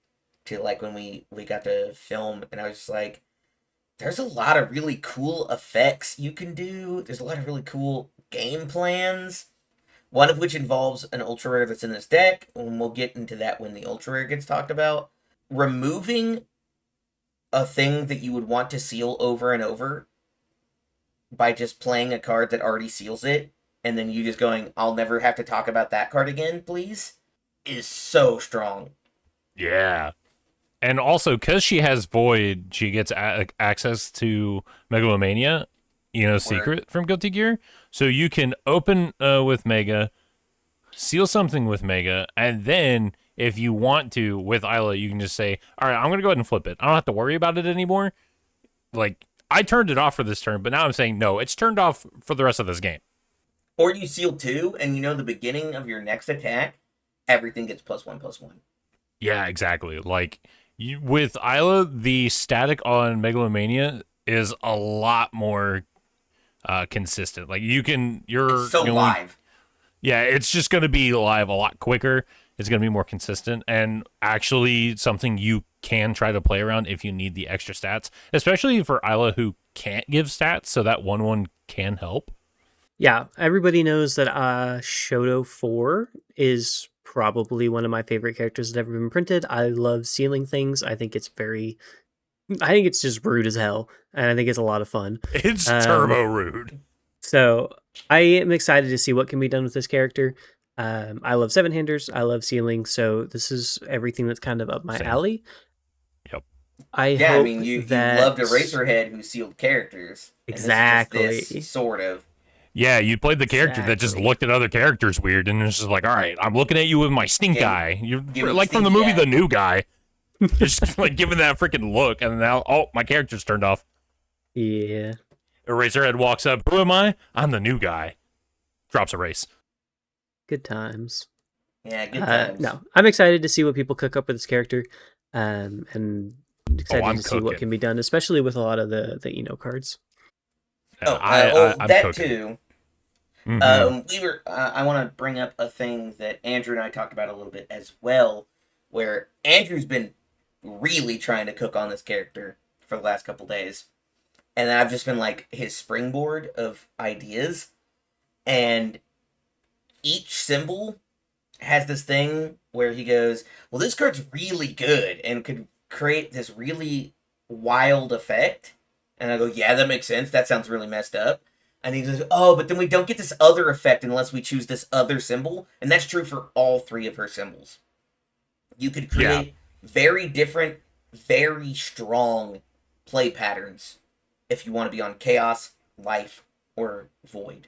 S4: to like when we got to film, and I was just like, there's a lot of really cool effects you can do. There's a lot of really cool game plans. One of which involves an ultra rare that's in this deck, and we'll get into that when the ultra rare gets talked about. Removing a thing that you would want to seal over and over by just playing a card that already seals it, and then you just going, I'll never have to talk about that card again, please, is so strong.
S3: Yeah. And also, because she has Void, she gets access to Megalomania, secret from Guilty Gear. So you can open with Mega, seal something with Mega, and then if you want to, with Isla, you can just say, all right, I'm going to go ahead and flip it. I don't have to worry about it anymore. Like, I turned it off for this turn, but now I'm saying, no, it's turned off for the rest of this game.
S4: Or you seal 2, and the beginning of your next attack, everything gets +1/+1.
S3: Yeah, exactly. Like, with Isla, the static on Megalomania is a lot more consistent. Like,
S4: It's so live.
S3: Yeah, it's just going to be live a lot quicker. It's going to be more consistent, and actually something you can try to play around if you need the extra stats, especially for Isla who can't give stats, so that 1/1 can help.
S2: Yeah, everybody knows that Shoto 4 is probably one of my favorite characters that's ever been printed. I love sealing things. I think it's just rude as hell, and I think it's a lot of fun.
S3: It's turbo rude.
S2: So I am excited to see what can be done with this character. I love 7-handers. I love sealing. So this is everything that's kind of up my alley.
S3: Yep.
S4: You loved Eraserhead who sealed characters.
S2: Exactly.
S4: And this is just this, sort of.
S3: Yeah, you played the character that just looked at other characters weird, and it's just like, all right, I'm looking at you with my stink eye. You're like from the movie The New Guy. Just like giving that freaking look, and now, my character's turned off.
S2: Yeah.
S3: Eraserhead walks up. Who am I? I'm the new guy. Drops Erase.
S2: Good times.
S4: Yeah, good times.
S2: No, I'm excited to see what people cook up with this character, and excited to see what can be done, especially with a lot of the cards.
S3: I'm
S4: that
S3: cooking.
S4: Too. Mm-hmm. I want to bring up a thing that Andrew and I talked about a little bit as well, where Andrew's been really trying to cook on this character for the last couple days, and I've just been like his springboard of ideas, and each symbol has this thing where he goes, well, this card's really good and could create this really wild effect, and I go, yeah, that makes sense, that sounds really messed up. And he goes, oh, but then we don't get this other effect unless we choose this other symbol. And that's true for all 3 of her symbols. You could create very different, very strong play patterns if you want to be on Chaos, Life, or Void.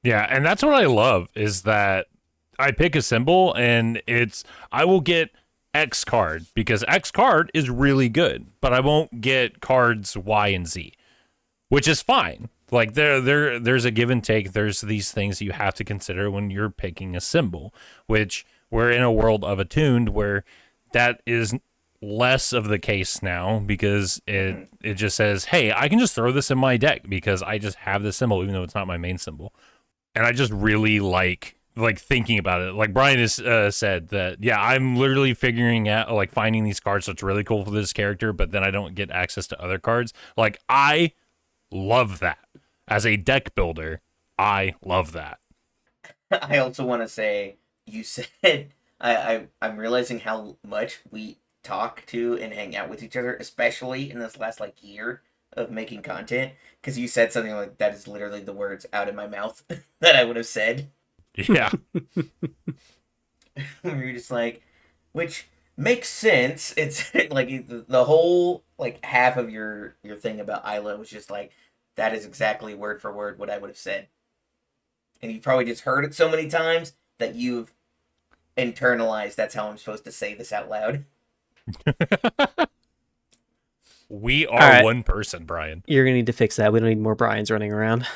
S3: Yeah, and that's what I love, is that I pick a symbol, and I will get X card, because X card is really good, but I won't get cards Y and Z, which is fine. Like, there's a give and take. There's these things you have to consider when you're picking a symbol, which we're in a world of Attuned where that is less of the case now, because it just says, hey, I can just throw this in my deck because I just have this symbol, even though it's not my main symbol. And I just really like thinking about it. Like Brian has said that, yeah, I'm literally figuring out, like, finding these cards that's really cool for this character, but then I don't get access to other cards. Like, I love that. As a deck builder, I love that.
S4: I also want to say, you said, I'm realizing how much we talk to and hang out with each other, especially in this last year of making content, because you said something like, that is literally the words out of my mouth that I would have said.
S3: Yeah.
S4: You're just like, which makes sense. It's like the whole half of your thing about Isla was just like, that is exactly word for word what I would have said. And you probably just heard it so many times that you've internalized that's how I'm supposed to say this out loud.
S3: We are one person, Brian.
S2: You're going to need to fix that. We don't need more Brians running around.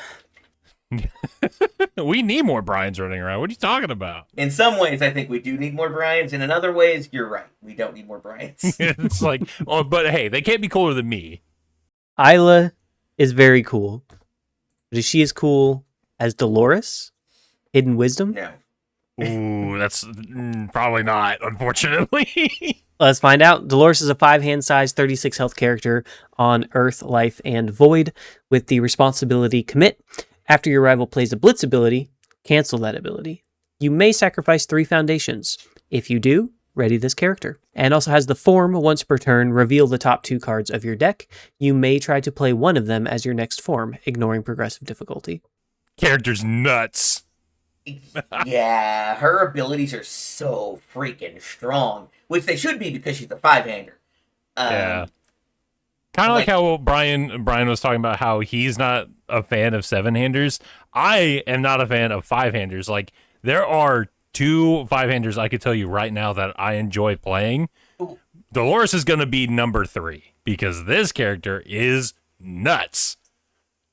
S3: We need more Brians running around. What are you talking about?
S4: In some ways, I think we do need more Brians. And in other ways, you're right. We don't need more Brians.
S3: It's like, but hey, they can't be cooler than me.
S2: Isla is very cool. She is cool. as Dolores, Hidden Wisdom?
S4: No.
S3: Ooh, that's probably not, unfortunately.
S2: Let's find out. Dolores is a 5-hand size, 36 health character on Earth, Life, and Void with the responsibility Commit. After your rival plays a Blitz ability, cancel that ability. You may sacrifice 3 foundations. If you do, ready this character. And also has the form, once per turn, reveal the top 2 cards of your deck. You may try to play one of them as your next form, ignoring progressive difficulty.
S3: Character's nuts.
S4: Yeah, her abilities are so freaking strong, which they should be because she's a 5-hander.
S3: Yeah. Kind of like how Brian was talking about how he's not a fan of 7-handers. I am not a fan of 5-handers. Like, there are 2 5-handers I could tell you right now that I enjoy playing.
S4: Ooh.
S3: Dolores is going to be number 3 because this character is nuts.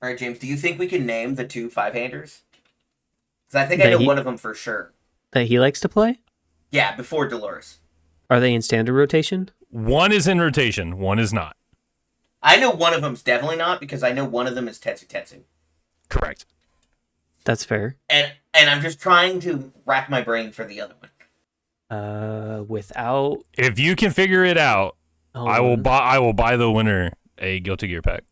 S4: All right, James, do you think we can name the 2 5-handers? Because I think I know one of them for sure.
S2: That he likes to play?
S4: Yeah, before Dolores.
S2: Are they in standard rotation?
S3: One is in rotation, one is not.
S4: I know one of them's definitely not because I know one of them is Tetsu.
S3: Correct.
S2: That's fair.
S4: And I'm just trying to rack my brain for the other one.
S2: Without...
S3: If you can figure it out, I will buy the winner a Guilty Gear pack.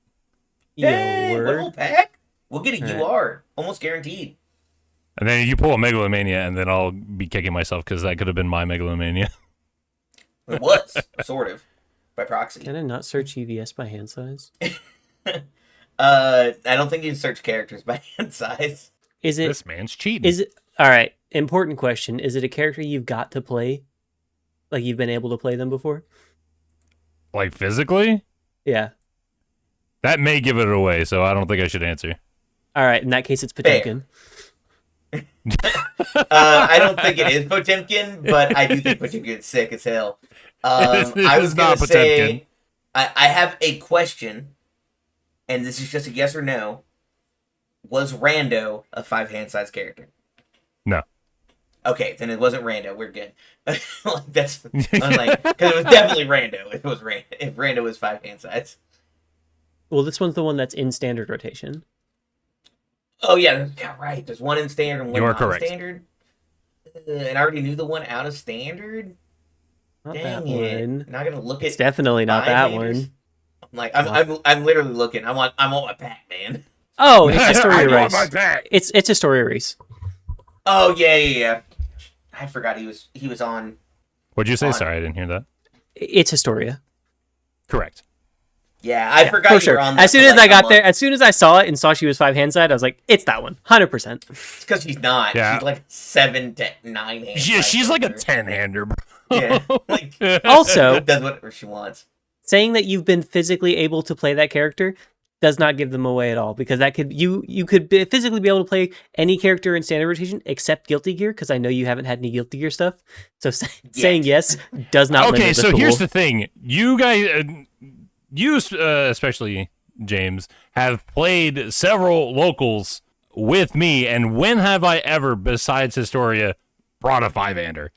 S4: Hey, what whole pack? We'll get a UR. Almost guaranteed.
S3: And then you pull a Megalomania, and then I'll be kicking myself because that could have been my Megalomania.
S4: It was, sort of, by proxy.
S2: Can I not search UVS by hand size?
S4: I don't think you can search characters by hand size.
S2: Is it?
S3: This man's cheating.
S2: Is it? All right. Important question. Is it a character you've got to play? Like you've been able to play them before?
S3: Like physically?
S2: Yeah.
S3: That may give it away, so I don't think I should answer.
S2: All right. In that case, it's Meitenkun.
S4: I don't think it is Potemkin, but I do think Potemkin's sick as hell. I was going to say, I have a question, and this is just a yes or no. Was Rando a 5-hand size character?
S3: No.
S4: Okay, then it wasn't Rando. We're good. Because it was definitely Rando. If Rando was 5-hand size.
S2: Well, this one's the one that's in standard rotation.
S4: Oh, yeah, right. There's one in standard and one
S3: You are
S4: out
S3: correct.
S4: of standard. And I already knew the one out of standard.
S2: Not
S4: Dang
S2: that
S4: it.
S2: one.
S4: Not gonna look at.
S2: It's definitely not that
S4: five-handers.
S2: one.
S4: I'm literally looking. I want my pack, man.
S2: Oh, it's Historia
S3: I want
S2: Race.
S3: my pack.
S2: It's Historia Race.
S4: Oh yeah. I forgot he was on.
S3: What'd you say? Sorry, I didn't hear that.
S2: It's Historia.
S3: Correct.
S4: Yeah, I forgot
S2: for
S4: you
S2: sure.
S4: were on.
S2: As soon as I got there, as soon as I saw it and saw she was 5-hand side, I was like, it's that one, 100%.
S4: It's because she's not.
S3: Yeah.
S4: She's like 7 to 9 hands.
S3: Yeah, she's like a 10-hander, bro.
S4: Yeah. Like,
S2: Also,
S4: does whatever she wants.
S2: saying that you've been physically able to play that character does not give them away at all, because that could physically be able to play any character in standard rotation except Guilty Gear, because I know you haven't had any Guilty Gear stuff. So saying yes does not.
S3: Okay,
S2: limit the
S3: so
S2: pool.
S3: here's the thing: you guys, you especially James, have played several locals with me, and when have I ever, besides Historia, brought a 5-hander?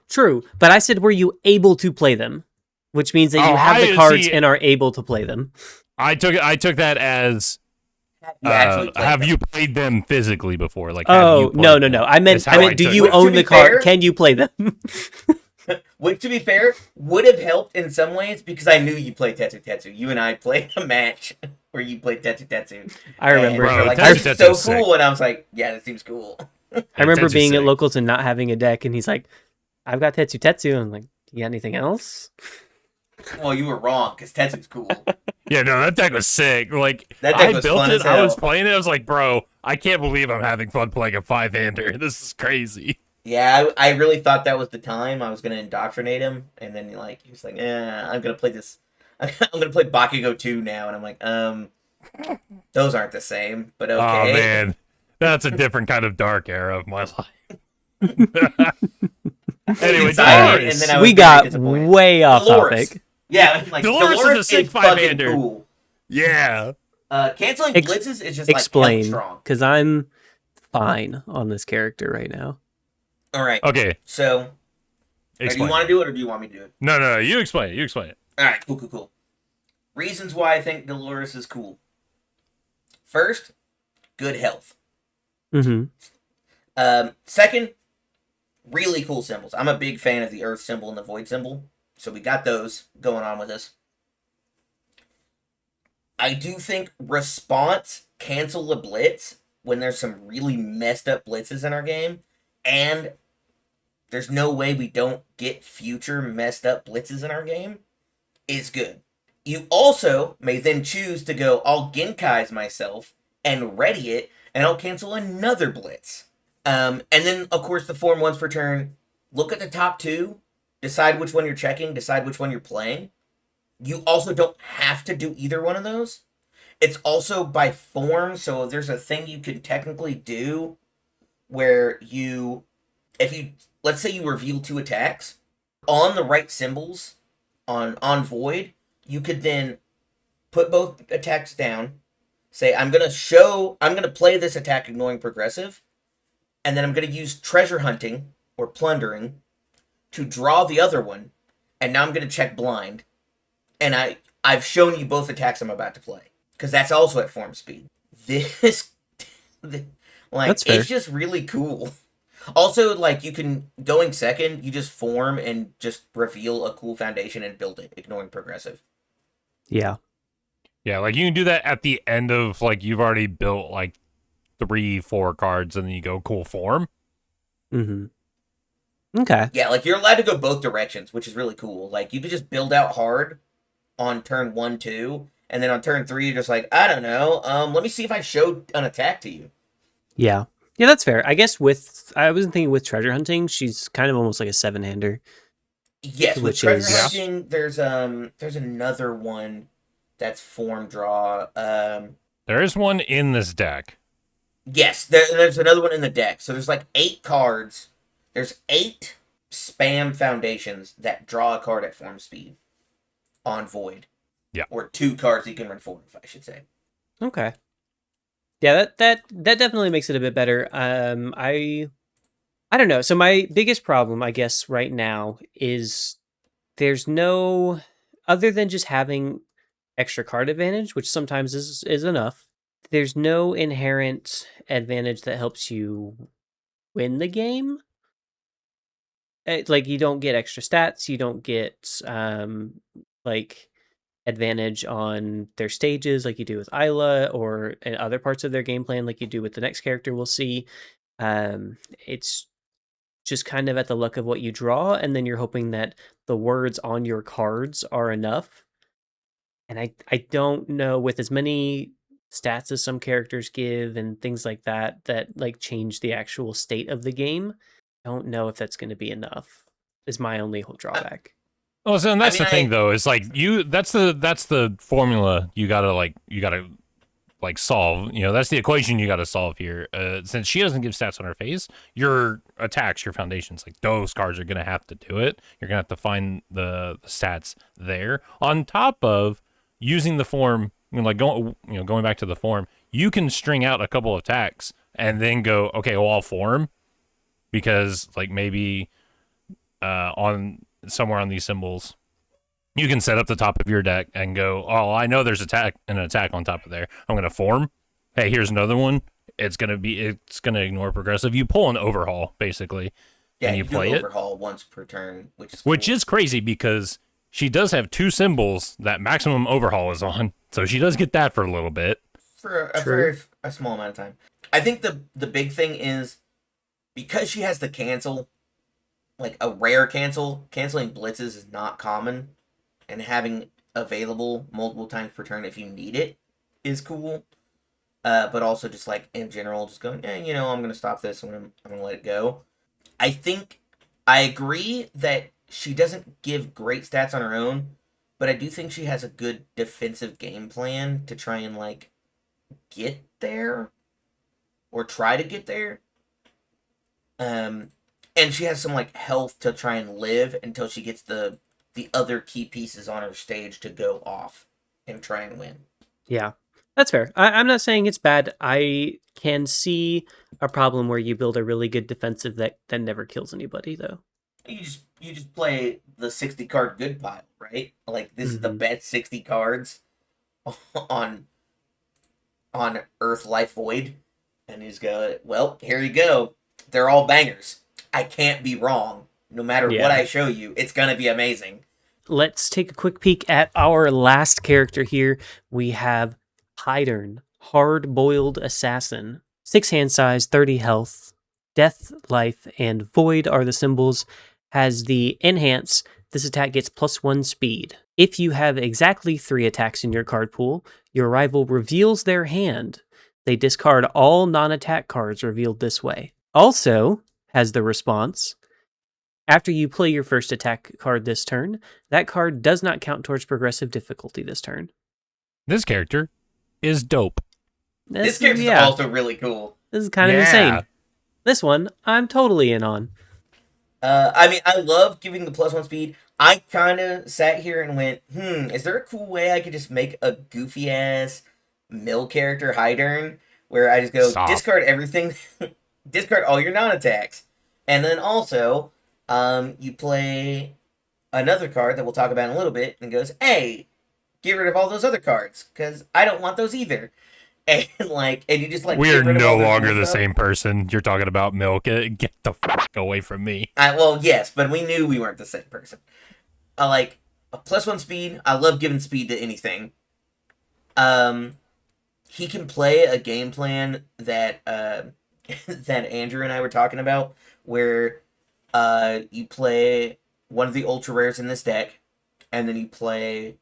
S2: True, but I said, were you able to play them? Which means that you have the cards and are able to play them.
S3: I took that as have you played them physically before? Like,
S2: no. I meant, do you own the card? Can you play them?
S4: Which, to be fair, would have helped in some ways because I knew you played Tetsu. You and I played a match where you played Tetsu.
S2: I remember.
S4: And
S3: Bro,
S4: this is so
S3: sick.
S4: cool, and I was like, yeah, that seems cool.
S2: I remember
S3: Tetsu's
S2: being
S3: sick.
S2: at locals and not having a deck, and he's like, I've got Tetsu. I'm like, you got anything else?
S4: Well, you were wrong because Tetsu's cool.
S3: Yeah, no, that deck was sick. Like,
S4: That deck
S3: I
S4: was
S3: built
S4: fun
S3: it,
S4: as
S3: I was
S4: hell.
S3: playing it, I was like, bro, I can't believe I'm having fun playing a 5-hander. This is crazy.
S4: Yeah, I really thought that was the time I was going to indoctrinate him, and then he was like, I'm going to play this. I'm going to play Bakugo 2 now, and I'm like, those aren't the same, but okay.
S3: Oh, man. That's a different kind of dark era of my life. Anyway,
S4: Excited,
S3: Dolores.
S4: and then I was
S2: We
S4: very
S2: got
S4: disappointed.
S2: way off
S4: Dolores.
S2: topic.
S4: Yeah, like,
S3: Dolores is a sick
S4: fucking
S3: 5-hander.
S4: cool.
S3: Yeah.
S4: Canceling blitzes is just
S2: Explain,
S4: like strong.
S2: because I'm fine on this character right now.
S4: All right.
S3: Okay.
S4: So, do you
S3: Explain.
S4: want to do it or do you want me to do it?
S3: No, you explain it.
S4: All right, cool. Reasons why I think Dolores is cool. First, good health.
S2: Mm-hmm.
S4: Second, really cool symbols. I'm a big fan of the Earth symbol and the Void symbol, so we got those going on with us. I do think response cancel a blitz when there's some really messed up blitzes in our game, and there's no way we don't get future messed up blitzes in our game, is good. You also may then choose to go, I'll Genkai's myself and ready it, and I'll cancel another blitz. And then, of course, the form once per turn. Look at the top two, decide which one you're checking, decide which one you're playing. You also don't have to do either one of those. It's also by form, so there's a thing you can technically do where let's say you reveal 2 attacks, on the right symbols, on Void, you could then put both attacks down, say, I'm going to play this attack ignoring progressive, and then I'm going to use treasure hunting, or plundering, to draw the other one, and now I'm going to check blind, and I've shown you both attacks I'm about to play, because that's also at form speed. This,
S2: That's fair.
S4: it's just really cool. Also, you can, going second, you just form and just reveal a cool foundation and build it, ignoring progressive.
S2: Yeah.
S3: Yeah, you can do that at the end of, you've already built, 3-4 cards, and then you go cool form.
S2: Mm-hmm. Okay.
S4: Yeah, you're allowed to go both directions, which is really cool. You could just build out hard on turn 1, 2, and then on turn 3, you're just I don't know, let me see if I showed an attack to you.
S2: Yeah. Yeah, that's fair. I guess I wasn't thinking with treasure hunting, she's kind of almost like a 7-hander.
S4: Yes, with treasure hunting, there's another one that's form draw.
S3: There is one in this deck.
S4: Yes, there's another one in the deck. So there's 8 cards. There's 8 spam foundations that draw a card at form speed on Void.
S3: Yeah.
S4: Or 2 cards you can run forward, I should say.
S2: Okay. Yeah, that definitely makes it a bit better. I don't know. So my biggest problem, I guess, right now is there's no, other than just having extra card advantage, which sometimes is enough. There's no inherent advantage that helps you win the game. You don't get extra stats. You don't get advantage on their stages like you do with Isla, or in other parts of their game plan like you do with the next character we'll see. It's just kind of at the luck of what you draw, and then you're hoping that the words on your cards are enough. And I don't know, with as many stats as some characters give and things like that change the actual state of the game, I don't know if that's going to be enough, is my only whole drawback.
S3: Oh, so and that's the thing, though, is that's the formula you gotta solve. That's the equation you gotta solve here. Since she doesn't give stats on her face, your attacks, your foundations, those cards are gonna have to do it. You're gonna have to find the stats there. On top of using the form, going back to the form, you can string out a couple of attacks and then go, okay, well, I'll form, because maybe on somewhere on these symbols, you can set up the top of your deck and go, oh, I know there's an attack on top of there. I'm going to form. Hey, here's another one. It's going to ignore progressive. You pull an overhaul, basically.
S4: Yeah,
S3: and you play
S4: do
S3: it.
S4: Overhaul once per turn,
S3: which is crazy, because she does have 2 symbols that maximum overhaul is on. So she does get that for a little bit.
S4: For a small amount of time. I think the big thing is, because she has the cancel, a rare canceling blitzes is not common, and having available multiple times per turn if you need it is cool. But also just in general, just going, I'm going to stop this and I'm going to let it go. I think I agree that she doesn't give great stats on her own, but I do think she has a good defensive game plan to try and get there, or try to get there. And she has some health to try and live until she gets the other key pieces on her stage to go off and try and win.
S2: Yeah, that's fair. I'm not saying it's bad. I can see a problem where you build a really good defensive that never kills anybody, though.
S4: You just play the 60 card good pile, right? This is the best 60 cards on Earth, Life, Void, And you just go, well, here you go. They're all bangers. I can't be wrong. No matter what I show you, it's going to be amazing.
S2: Let's take a quick peek at our last character here. We have Heidern, Hard-Boiled Assassin. 6 hand size, 30 health. Death, Life, and Void are the symbols. Has the Enhance. This attack gets +1 speed. If you have exactly 3 attacks in your card pool, your rival reveals their hand. They discard all non-attack cards revealed this way. Also has the response: after you play your first attack card this turn, that card does not count towards progressive difficulty this turn.
S3: This character is dope.
S4: This character is also really cool.
S2: This is kind of insane. This one, I'm totally in on.
S4: I mean, I love giving the +1 speed. I kind of sat here and went, is there a cool way I could just make a goofy-ass mill character Heidern, where I just go, discard everything, discard all your non-attacks. And then also, you play another card that we'll talk about in a little bit, and goes, hey, get rid of all those other cards, because I don't want those either. And you just
S3: we are no longer the same person. You're talking about milk. Get the fuck away from me.
S4: Well, yes, but we knew we weren't the same person. I like a +1 speed. I love giving speed to anything. He can play a game plan that that Andrew and I were talking about, where you play one of the ultra rares in this deck, and then you play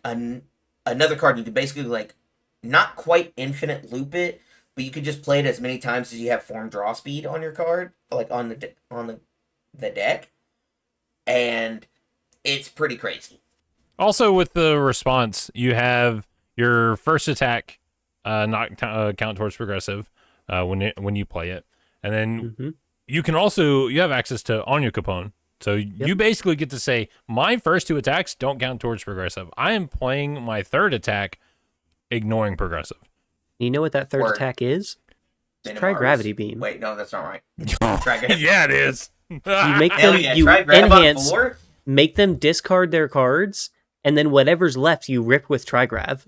S4: another card. You can basically not quite infinite loop it, but you can just play it as many times as you have form draw speed on your card, on the deck, and it's pretty crazy.
S3: Also, with the response, you have your first attack not count towards progressive when you play it, and then you have access to Anya Capone. So you basically get to say, my first 2 attacks don't count towards progressive. I am playing my 3rd attack ignoring progressive.
S2: You know what that 3rd attack is? Try Gravity Beam.
S4: Wait, no, that's not right.
S3: Yeah, it is.
S2: You make them enhance, make them discard their cards, and then whatever's left you rip with Trigrav.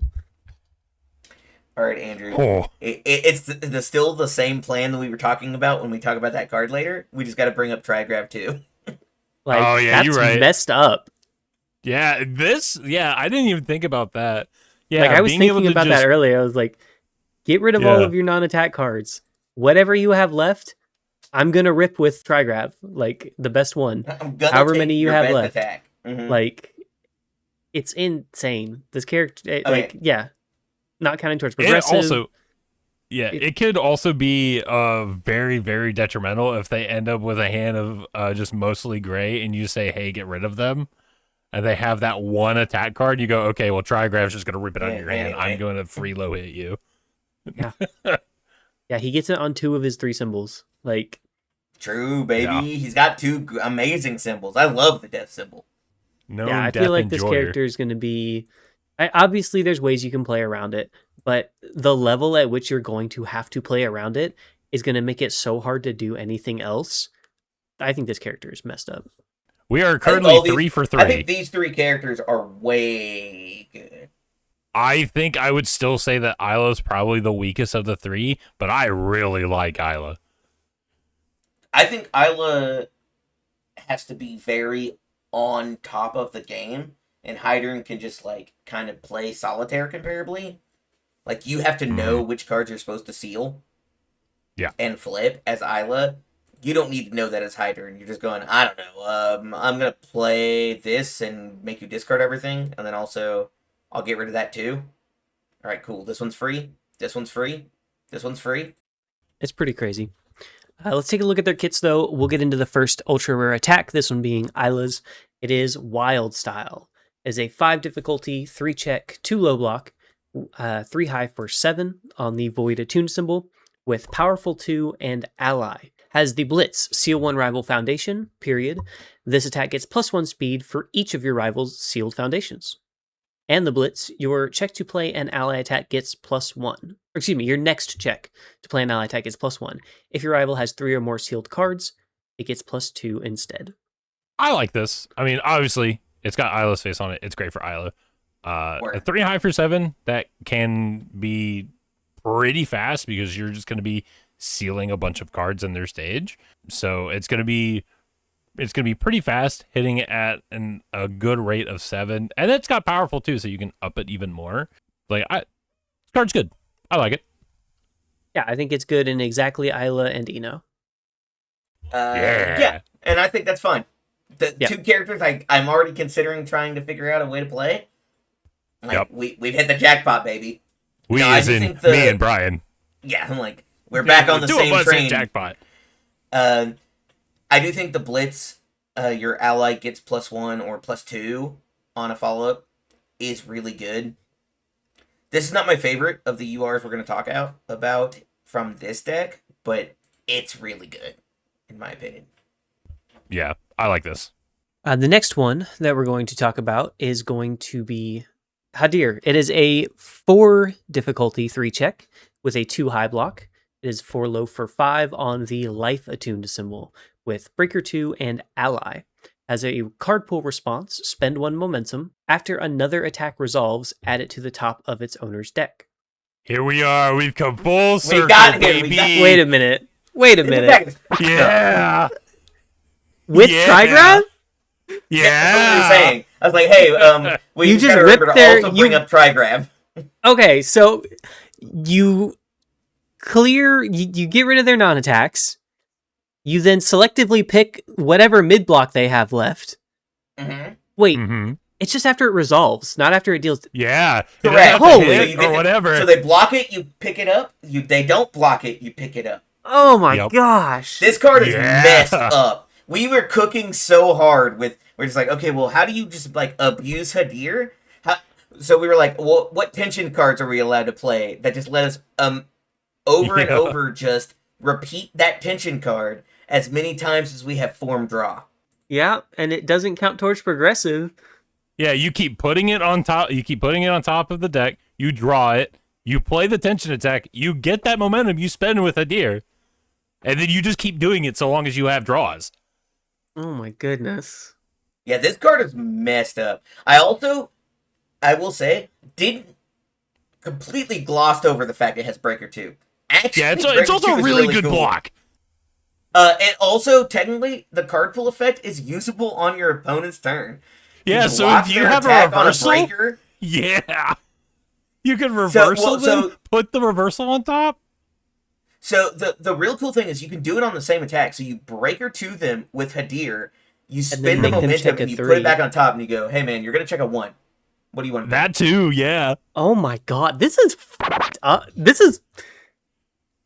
S4: All right, Andrew. It's still the same plan that we were talking about when we talk about that card later. We just got to bring up Trigrav too.
S2: That's
S3: you're right.
S2: Messed up.
S3: Yeah, I didn't even think about that. Yeah,
S2: I was thinking about that earlier. I was like, get rid of all of your non-attack cards. Whatever you have left, I'm gonna rip with Trigrav, the best one. However many you have left. It's insane. This character, not counting towards progressive.
S3: It could also be very, very detrimental if they end up with a hand of just mostly gray, and you say, "Hey, get rid of them." And they have that one attack card, you go, okay, well, Trigrav's just going to rip it out of your hand. I'm going to free low hit you.
S2: Yeah. Yeah, he gets it on 2 of his 3 symbols.
S4: True, baby. Yeah. He's got 2 amazing symbols. I love the death symbol.
S2: I feel like this character is going to be... obviously, there's ways you can play around it, but the level at which you're going to have to play around it is going to make it so hard to do anything else. I think this character is messed up.
S3: We are currently 3 for 3.
S4: I think these 3 characters are way good.
S3: I think I would still say that Isla's probably the weakest of the 3, but I really like Isla.
S4: I think Isla has to be very on top of the game, and Heidern can just kind of play solitaire comparably. You have to know which cards you're supposed to seal.
S3: Yeah.
S4: And flip as Isla. You don't need to know that as Heidern. You're just going, I don't know, I'm going to play this and make you discard everything, and then also I'll get rid of that too. All right, cool. This one's free. This one's free. This one's free.
S2: It's pretty crazy. Let's take a look at their kits, though. We'll get into the first ultra rare attack, this one being Isla's. It is Wild Style. It is a 5 difficulty, 3 check, 2 low block, 3 high for 7 on the Void Attuned symbol, with Powerful 2 and Ally. Has the Blitz, Seal 1 Rival Foundation, period. This attack gets +1 speed for each of your rival's sealed foundations. And the Blitz, your check to play an ally attack gets +1. Excuse me, your next check to play an ally attack gets +1. If your rival has 3 or more sealed cards, it gets +2 instead.
S3: I like this. I mean, obviously, it's got Isla's face on it. It's great for Isla. A 3 high for 7, that can be pretty fast because you're just going to be sealing a bunch of cards in their stage. So it's gonna be pretty fast, hitting it at a good rate of 7, and it's got powerful too, so you can up it even more. Like, this card's good. I like it.
S2: Yeah, I think it's good in exactly Isla and Eno.
S4: Yeah, and I think that's fine. The two characters I'm already considering trying to figure out a way to play. Like, we've hit the jackpot, baby.
S3: We, as in me and Brian.
S4: Yeah, I'm like, we're back on the same train.
S3: Jackpot.
S4: I do think the Blitz, your ally gets +1 or +2 on a follow-up, is really good. This is not my favorite of the URs we're going to talk about from this deck, but it's really good, in my opinion.
S3: Yeah, I like this.
S2: The next one that we're going to talk about is going to be Hadir. It is a 4 difficulty 3 check with a 2 high block. It is 4 low for 5 on the life attuned symbol with Breaker 2 and Ally. As a card pool response, spend 1 momentum. After another attack resolves, add it to the top of its owner's deck.
S3: Here we are. We've come full circle, baby.
S2: Wait a minute.
S3: Yeah.
S2: With Trigraph?
S3: Yeah.
S4: That's what you're saying. I was like, hey, you just ripped there. Also bring up Trigraph.
S2: Okay, so you get rid of their non-attacks. You then selectively pick whatever mid-block they have left.
S4: Mm-hmm.
S2: Wait, it's just after it resolves, not after it deals...
S3: Yeah.
S4: Correct.
S2: Holy...
S3: or whatever.
S4: So they block it, you pick it up. They don't block it, you pick it up.
S2: Oh my gosh.
S4: This card is messed up. We were cooking so hard with... We're just like, okay, well, how do you just, like, abuse Hadir? So we were like, well, what tension cards are we allowed to play that just let us over and over just repeat that tension card as many times as we have form draw?
S2: Yeah, and it doesn't count towards progressive.
S3: Yeah, you keep putting it on top. You keep putting it on top of the deck. You draw it. You play the tension attack. You get that momentum. You spend with Hadir, and then you just keep doing it so long as you have draws.
S2: Oh my goodness.
S4: Yeah, this card is messed up. I will say, didn't completely glossed over the fact it has Breaker 2. Actually,
S3: yeah, it's also a really good
S4: cool
S3: block.
S4: And also, technically, the card pull effect is usable on your opponent's turn.
S3: Yeah, so if you have a reversal, yeah, you can reversal them, put the reversal on top.
S4: So the real cool thing is you can do it on the same attack. So you Breaker 2 them with Hadir, you spin the momentum, and you put it back on top, and you go, hey man, you're going to check a 1. What do you want to do?
S3: That too, yeah.
S2: Oh my god, this is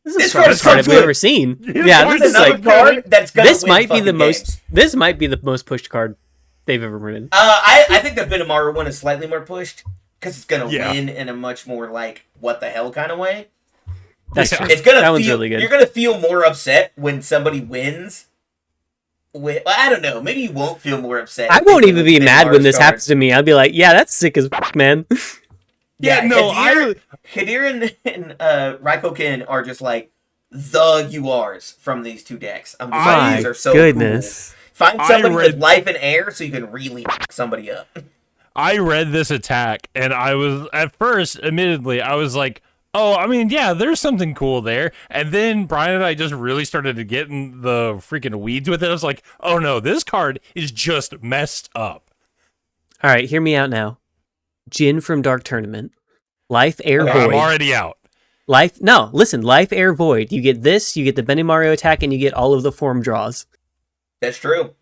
S4: this
S2: card I've ever seen. Yeah, this is like
S4: card that's gonna
S2: this might be the most. This might be the most pushed card they've ever written.
S4: I think the Benimaru one is slightly more pushed because it's gonna win in a much more like what the hell kind of way.
S2: That's true.
S4: It's gonna
S2: that one's really good.
S4: You're gonna feel more upset when somebody wins. I don't know. Maybe you won't feel more upset.
S2: I won't even be mad when this happens to me. I'll be like, yeah, that's sick as fuck, man.
S4: Yeah, no, Hadir and Rai-kou are just like the URs from these two decks. I'm just like, these are so cool. Find somebody with life and air so you can really fuck somebody up.
S3: I read this attack and I was, at first, admittedly, I was like, oh, I mean, yeah, there's something cool there. And then Brian and I just really started to get in the freaking weeds with it. I was like, oh no, this card is just messed up.
S2: All right, hear me out now. Jin from Dark Tournament. Life, Air, Void.
S3: I'm already out.
S2: Life, Air, Void. You get this, you get the Benimaru attack, and you get all of the form draws.
S4: That's true.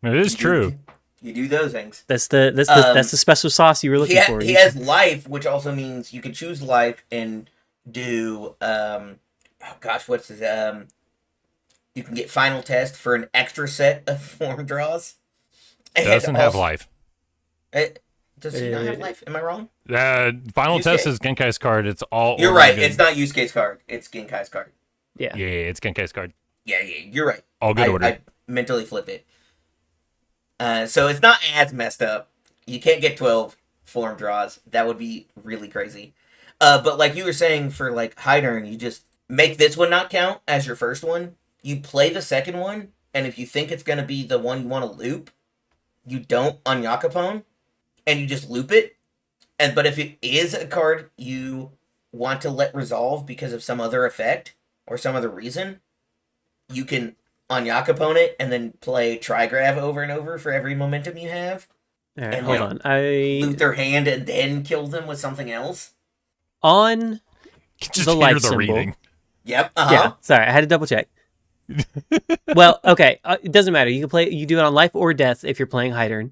S3: It is true.
S4: You do those things.
S2: That's the special sauce you were looking for.
S4: He has life, which also means you can choose life and do what's his you can get final test for an extra set of form draws.
S3: It doesn't have life.
S4: Does he not have life? Am I wrong?
S3: Final test is Genkai's card. It's all.
S4: You're right. It's not Yusuke's card. It's Genkai's card.
S2: Yeah.
S3: Yeah, it's Genkai's card.
S4: Yeah, you're right.
S3: All good order.
S4: I mentally flipped it. So it's not as messed up. You can't get 12 form draws. That would be really crazy. But like you were saying for like Heidern, you just make this one not count as your first one. You play the second one, and if you think it's going to be the one you want to loop, you don't on Yakapone, and you just loop it. But if it is a card you want to let resolve because of some other effect, or some other reason, you can unyak opponent and then play Trigrav over and over for every momentum you have.
S2: All right,
S4: and
S2: hold on. I
S4: loot their hand and then kill them with something else.
S2: On
S3: Just
S2: the
S3: hear
S2: life
S3: the
S2: symbol.
S3: reading.
S4: Yep.
S2: Yeah, sorry, I had to double check. Well, okay, it doesn't matter. You can play. You do it on life or death if you're playing Heidern,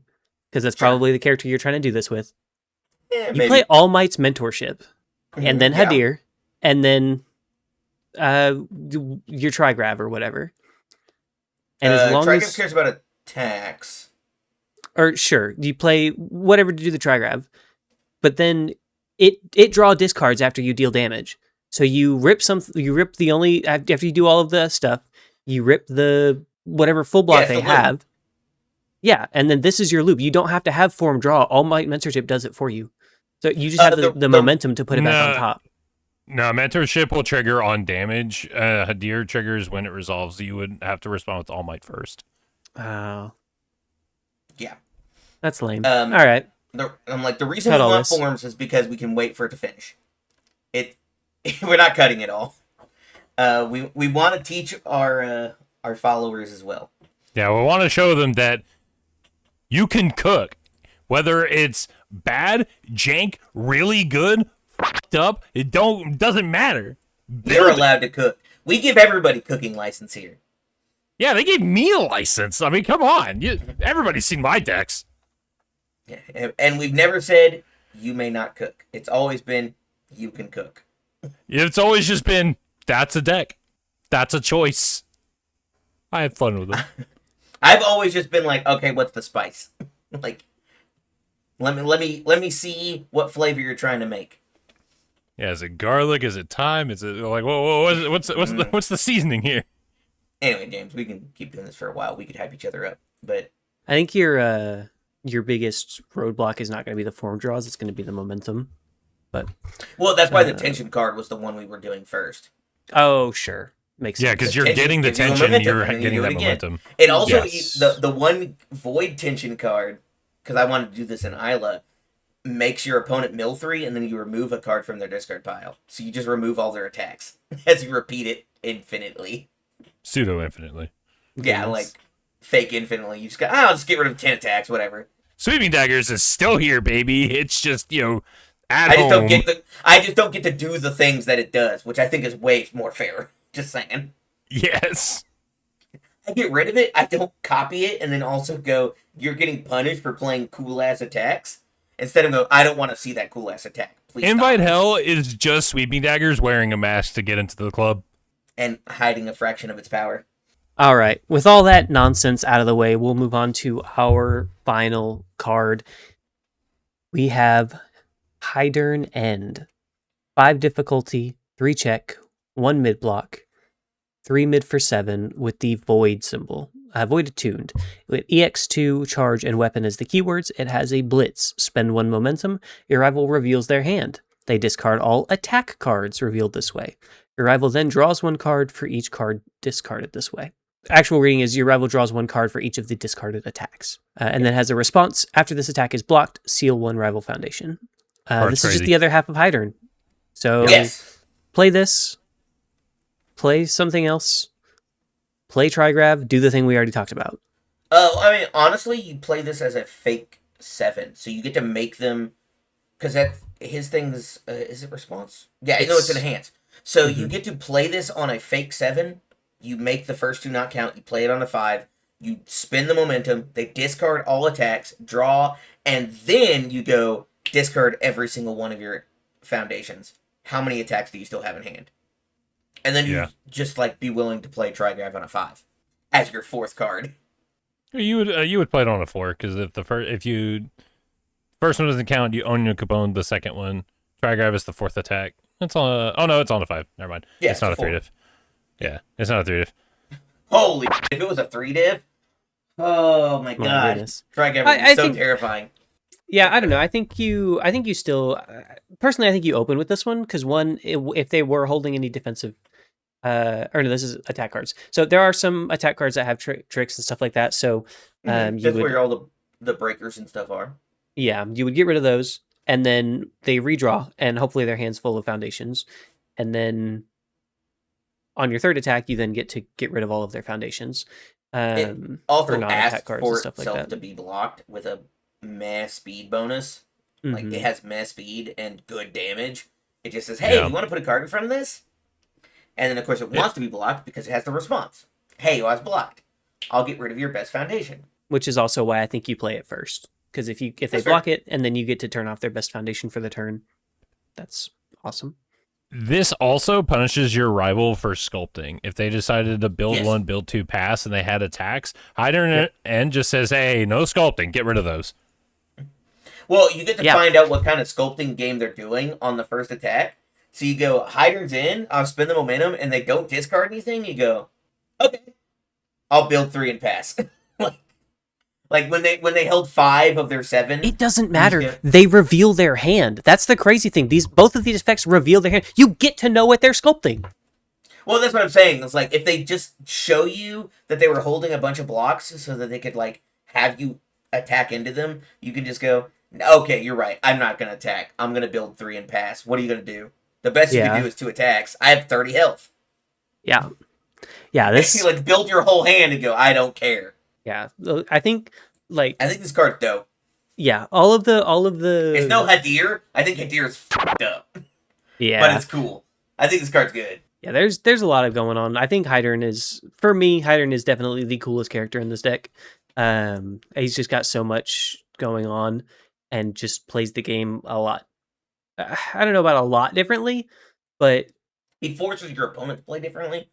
S2: because that's probably the character you're trying to do this with.
S4: Yeah,
S2: You play All Might's mentorship, and then Hadir, and then your Trigrav or whatever. And as long
S4: Trigrav
S2: as
S4: cares about attacks.
S2: Or sure, you play whatever to do the Trigrav, but then it draw discards after you deal damage. So you rip the only after you do all of the stuff, you rip the whatever full block they have. Yeah, and then this is your loop. You don't have to have form draw. All Might Mentorship does it for you. So you just have the momentum to put it back on top.
S3: No, mentorship will trigger on damage. Hadir triggers when it resolves. You would have to respond with All Might first.
S2: Oh.
S4: Yeah.
S2: That's lame. All right.
S4: I'm like, the reason we want forms is because we can wait for it to finish. We're not cutting it all. We want to teach our followers as well.
S3: Yeah, we want to show them that you can cook. Whether it's bad, jank, really good, fucked up, doesn't matter.
S4: They're allowed to cook. We give everybody cooking license here.
S3: Yeah, they gave me a license. I mean, come on. Everybody's seen my decks.
S4: Yeah, and we've never said, you may not cook. It's always been, you can cook.
S3: It's always just been, that's a deck. That's a choice. I had fun with it.
S4: I've always just been like, okay, what's the spice? Like, let me see what flavor you're trying to make.
S3: Yeah, is it garlic? Is it thyme? Is it like what's the seasoning here?
S4: Anyway, James, we can keep doing this for a while. We could hype each other up, but
S2: I think your biggest roadblock is not going to be the form draws. It's going to be the momentum. But
S4: that's why the tension card was the one we were doing first.
S2: Oh, sure. Makes sense.
S3: Yeah, because you're getting the tension, you're getting that momentum.
S4: And also, the one void tension card, because I wanted to do this in Isla, makes your opponent mill 3, and then you remove a card from their discard pile. So you just remove all their attacks as you repeat it infinitely.
S3: Pseudo infinitely.
S4: Yeah, like fake infinitely. You just go, I'll just get rid of 10 attacks, whatever.
S3: Sweeping Daggers is still here, baby. It's just, at
S4: I
S3: home.
S4: I just don't get to do the things that it does, which I think is way more fair. Just saying.
S3: Yes.
S4: I get rid of it, I don't copy it, and then also go, you're getting punished for playing cool-ass attacks. Instead of go, I don't want to see that cool-ass attack. Please
S3: Invite Hell is just Sweeping Daggers wearing a mask to get into the club.
S4: And hiding a fraction of its power.
S2: All right. With all that nonsense out of the way, we'll move on to our final card. We have Heidern End. 5 difficulty, 3 check, 1 mid block, 3 mid for 7 with the void symbol. Void attuned. With EX2, charge, and weapon as the keywords, it has a blitz. Spend 1 momentum. Your rival reveals their hand. They discard all attack cards revealed this way. Your rival then draws 1 card for each card discarded this way. Actual reading is your rival draws 1 card for each of the discarded attacks. And then has a response. After this attack is blocked, seal 1 rival foundation. This is just the other half of Heidern. So play this. Play something else. Play Trigrav. Do the thing we already talked about.
S4: I mean, honestly, you play this as a fake 7. So you get to make them... Because his thing is it response? Yeah, it's enhanced. So you get to play this on a fake 7. You make the first 2 not count. You play it on a 5. You spin the momentum. They discard all attacks, draw, and then you go discard every single one of your foundations. How many attacks do you still have in hand? And then you just be willing to play Trigrav on a 5 as your 4th card.
S3: You would play it on a 4 because if you first one doesn't count, you own your Capone. The second one, Trigrav is the 4th attack. It's on. It's on a 5. Never mind. Yeah, it's not a 3 div. Yeah, it's not a 3 div.
S4: Holy! If it was a 3 div, oh my god! Trigrav is so terrifying.
S2: Yeah, I don't know. I think you still, personally, I think you open with this one because if they were holding any defensive, this is attack cards. So there are some attack cards that have tricks and stuff like that. So
S4: that's where all the breakers and stuff are.
S2: Yeah, you would get rid of those, and then they redraw, and hopefully their hand's full of foundations, and then on your third attack, you then get to get rid of all of their foundations.
S4: It also
S2: or non-attack
S4: asks
S2: cards
S4: for
S2: and stuff like
S4: itself
S2: that.
S4: to be blocked with a meh speed bonus. Like, it has meh speed and good damage. It just says, hey, you want to put a card in front of this? And then, of course, it wants to be blocked because it has the response. Hey, I was blocked. I'll get rid of your best foundation.
S2: Which is also why I think you play it first. Because if they block it, and then you get to turn off their best foundation for the turn, that's awesome.
S3: This also punishes your rival for sculpting. If they decided to build 1, build 2, pass, and they had attacks, Heidern and just says, hey, no sculpting, get rid of those.
S4: Well, you get to find out what kind of sculpting game they're doing on the first attack. So you go, Heidern's in, I'll spend the momentum, and they don't discard anything, you go, okay, I'll build 3 and pass. Like when they held 5 of their 7.
S2: It doesn't matter. They reveal their hand. That's the crazy thing. Both of these effects reveal their hand. You get to know what they're sculpting.
S4: Well, that's what I'm saying. It's like if they just show you that they were holding a bunch of blocks so that they could like have you attack into them, you can just go, okay, you're right. I'm not gonna attack. I'm gonna build 3 and pass. What are you gonna do? The best you can do is 2 attacks. I have 30 health.
S2: Yeah. This
S4: you like build your whole hand and go, I don't care.
S2: Yeah, I think
S4: this card's dope.
S2: Yeah, all of the.
S4: It's no Hadir. I think Hadir is fucked up.
S2: Yeah,
S4: but it's cool. I think this card's good.
S2: Yeah, there's a lot going on. I think Heidern is definitely the coolest character in this deck. He's just got so much going on, and just plays the game a lot. I don't know about a lot differently, but
S4: he forces your opponent to play differently.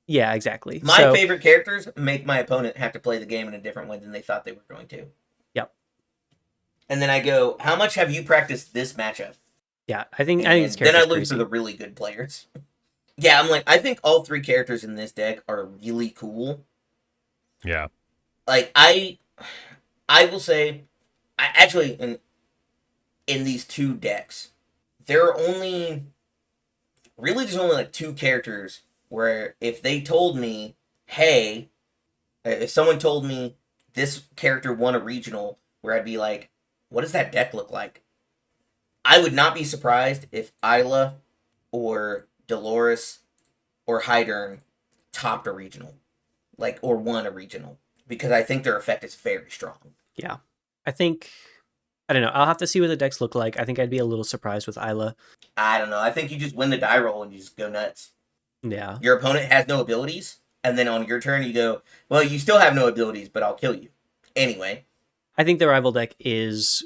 S2: Yeah, exactly.
S4: My favorite characters make my opponent have to play the game in a different way than they thought they were going to.
S2: Yep.
S4: And then I go, how much have you practiced this matchup?
S2: Yeah, I think
S4: then I lose to the really good players. Yeah, I'm like, I think all 3 characters in this deck are really cool.
S3: Yeah.
S4: Like, I will say, actually, in these 2 decks, there's only like 2 characters where if they told me, hey, if someone told me this character won a regional, where I'd be like, what does that deck look like? I would not be surprised if Isla or Dolores or Heidern topped a regional, or won a regional, because I think their effect is very strong.
S2: Yeah. I don't know. I'll have to see what the decks look like. I think I'd be a little surprised with Isla.
S4: I don't know. I think you just win the die roll and you just go nuts.
S2: Yeah.
S4: Your opponent has no abilities, and then on your turn you go, well, you still have no abilities, but I'll kill you. Anyway.
S2: I think the rival deck is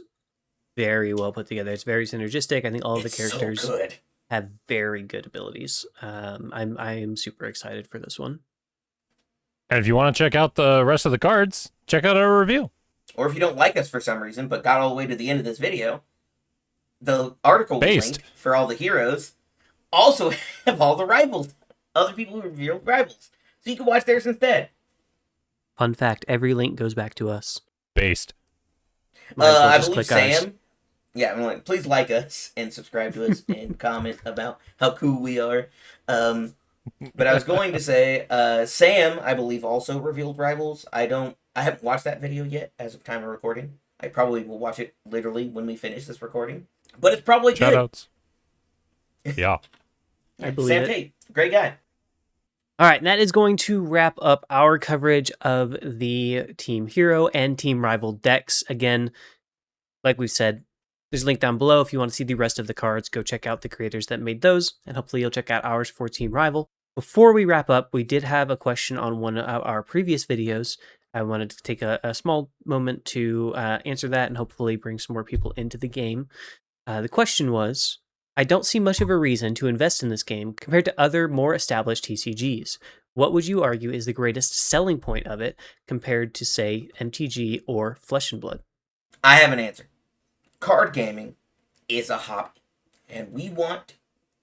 S2: very well put together. It's very synergistic. I think all of the characters have very good abilities. I am super excited for this one.
S3: And if you want to check out the rest of the cards, check out our review.
S4: Or if you don't like us for some reason, but got all the way to the end of this video, the article link for all the heroes also have all the rivals. Other people who reveal rivals. So you can watch theirs instead.
S2: Fun fact, every link goes back to us.
S3: Based.
S4: I believe Sam. Ours. Yeah, I'm like, please like us and subscribe to us and comment about how cool we are. But I was going to say, Sam, I believe, also revealed rivals. I haven't watched that video yet as of time of recording. I probably will watch it literally when we finish this recording. But it's probably good.
S3: Shoutouts. Yeah.
S2: I believe
S4: Sam Tate, great guy.
S2: All right, and that is going to wrap up our coverage of the Team Hero and Team Rival decks. Again, like we've said, there's a link down below. If you want to see the rest of the cards, go check out the creators that made those, and hopefully you'll check out ours for Team Rival. Before we wrap up, we did have a question on one of our previous videos. I wanted to take a small moment to answer that and hopefully bring some more people into the game. The question was, I don't see much of a reason to invest in this game compared to other more established TCGs. What would you argue is the greatest selling point of it compared to, say, MTG or Flesh and Blood?
S4: I have an answer. Card gaming is a hobby, and we want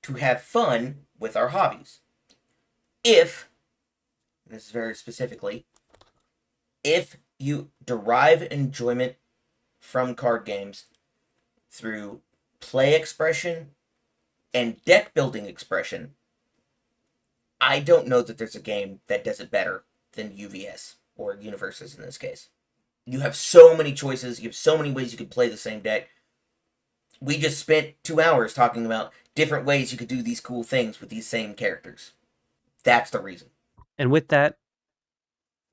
S4: to have fun with our hobbies. If, this is very specifically, if you derive enjoyment from card games through play expression and deck building expression, I don't know that there's a game that does it better than UVS or Universus in this case. You have so many choices, you have so many ways you could play the same deck. We just spent 2 hours talking about different ways you could do these cool things with these same characters. That's the reason.
S2: And with that,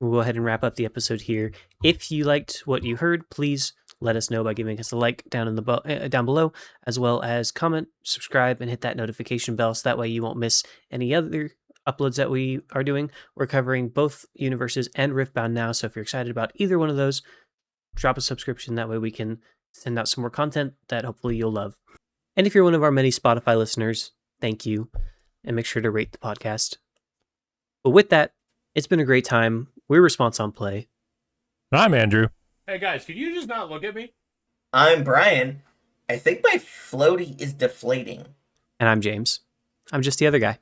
S2: we'll go ahead and wrap up the episode here. If you liked what you heard, please let us know by giving us a like down in the down below, as well as comment, subscribe, and hit that notification bell so that way you won't miss any other uploads that we are doing. We're covering both Universes and Riftbound now, so if you're excited about either one of those, drop a subscription. That way we can send out some more content that hopefully you'll love. And if you're one of our many Spotify listeners, thank you, and make sure to rate the podcast. But with that, it's been a great time. We're Response on Play.
S3: I'm Andrew. Hey guys, could you just not look at me?
S4: I'm Brian. I think my floaty is deflating.
S2: And I'm James. I'm just the other guy.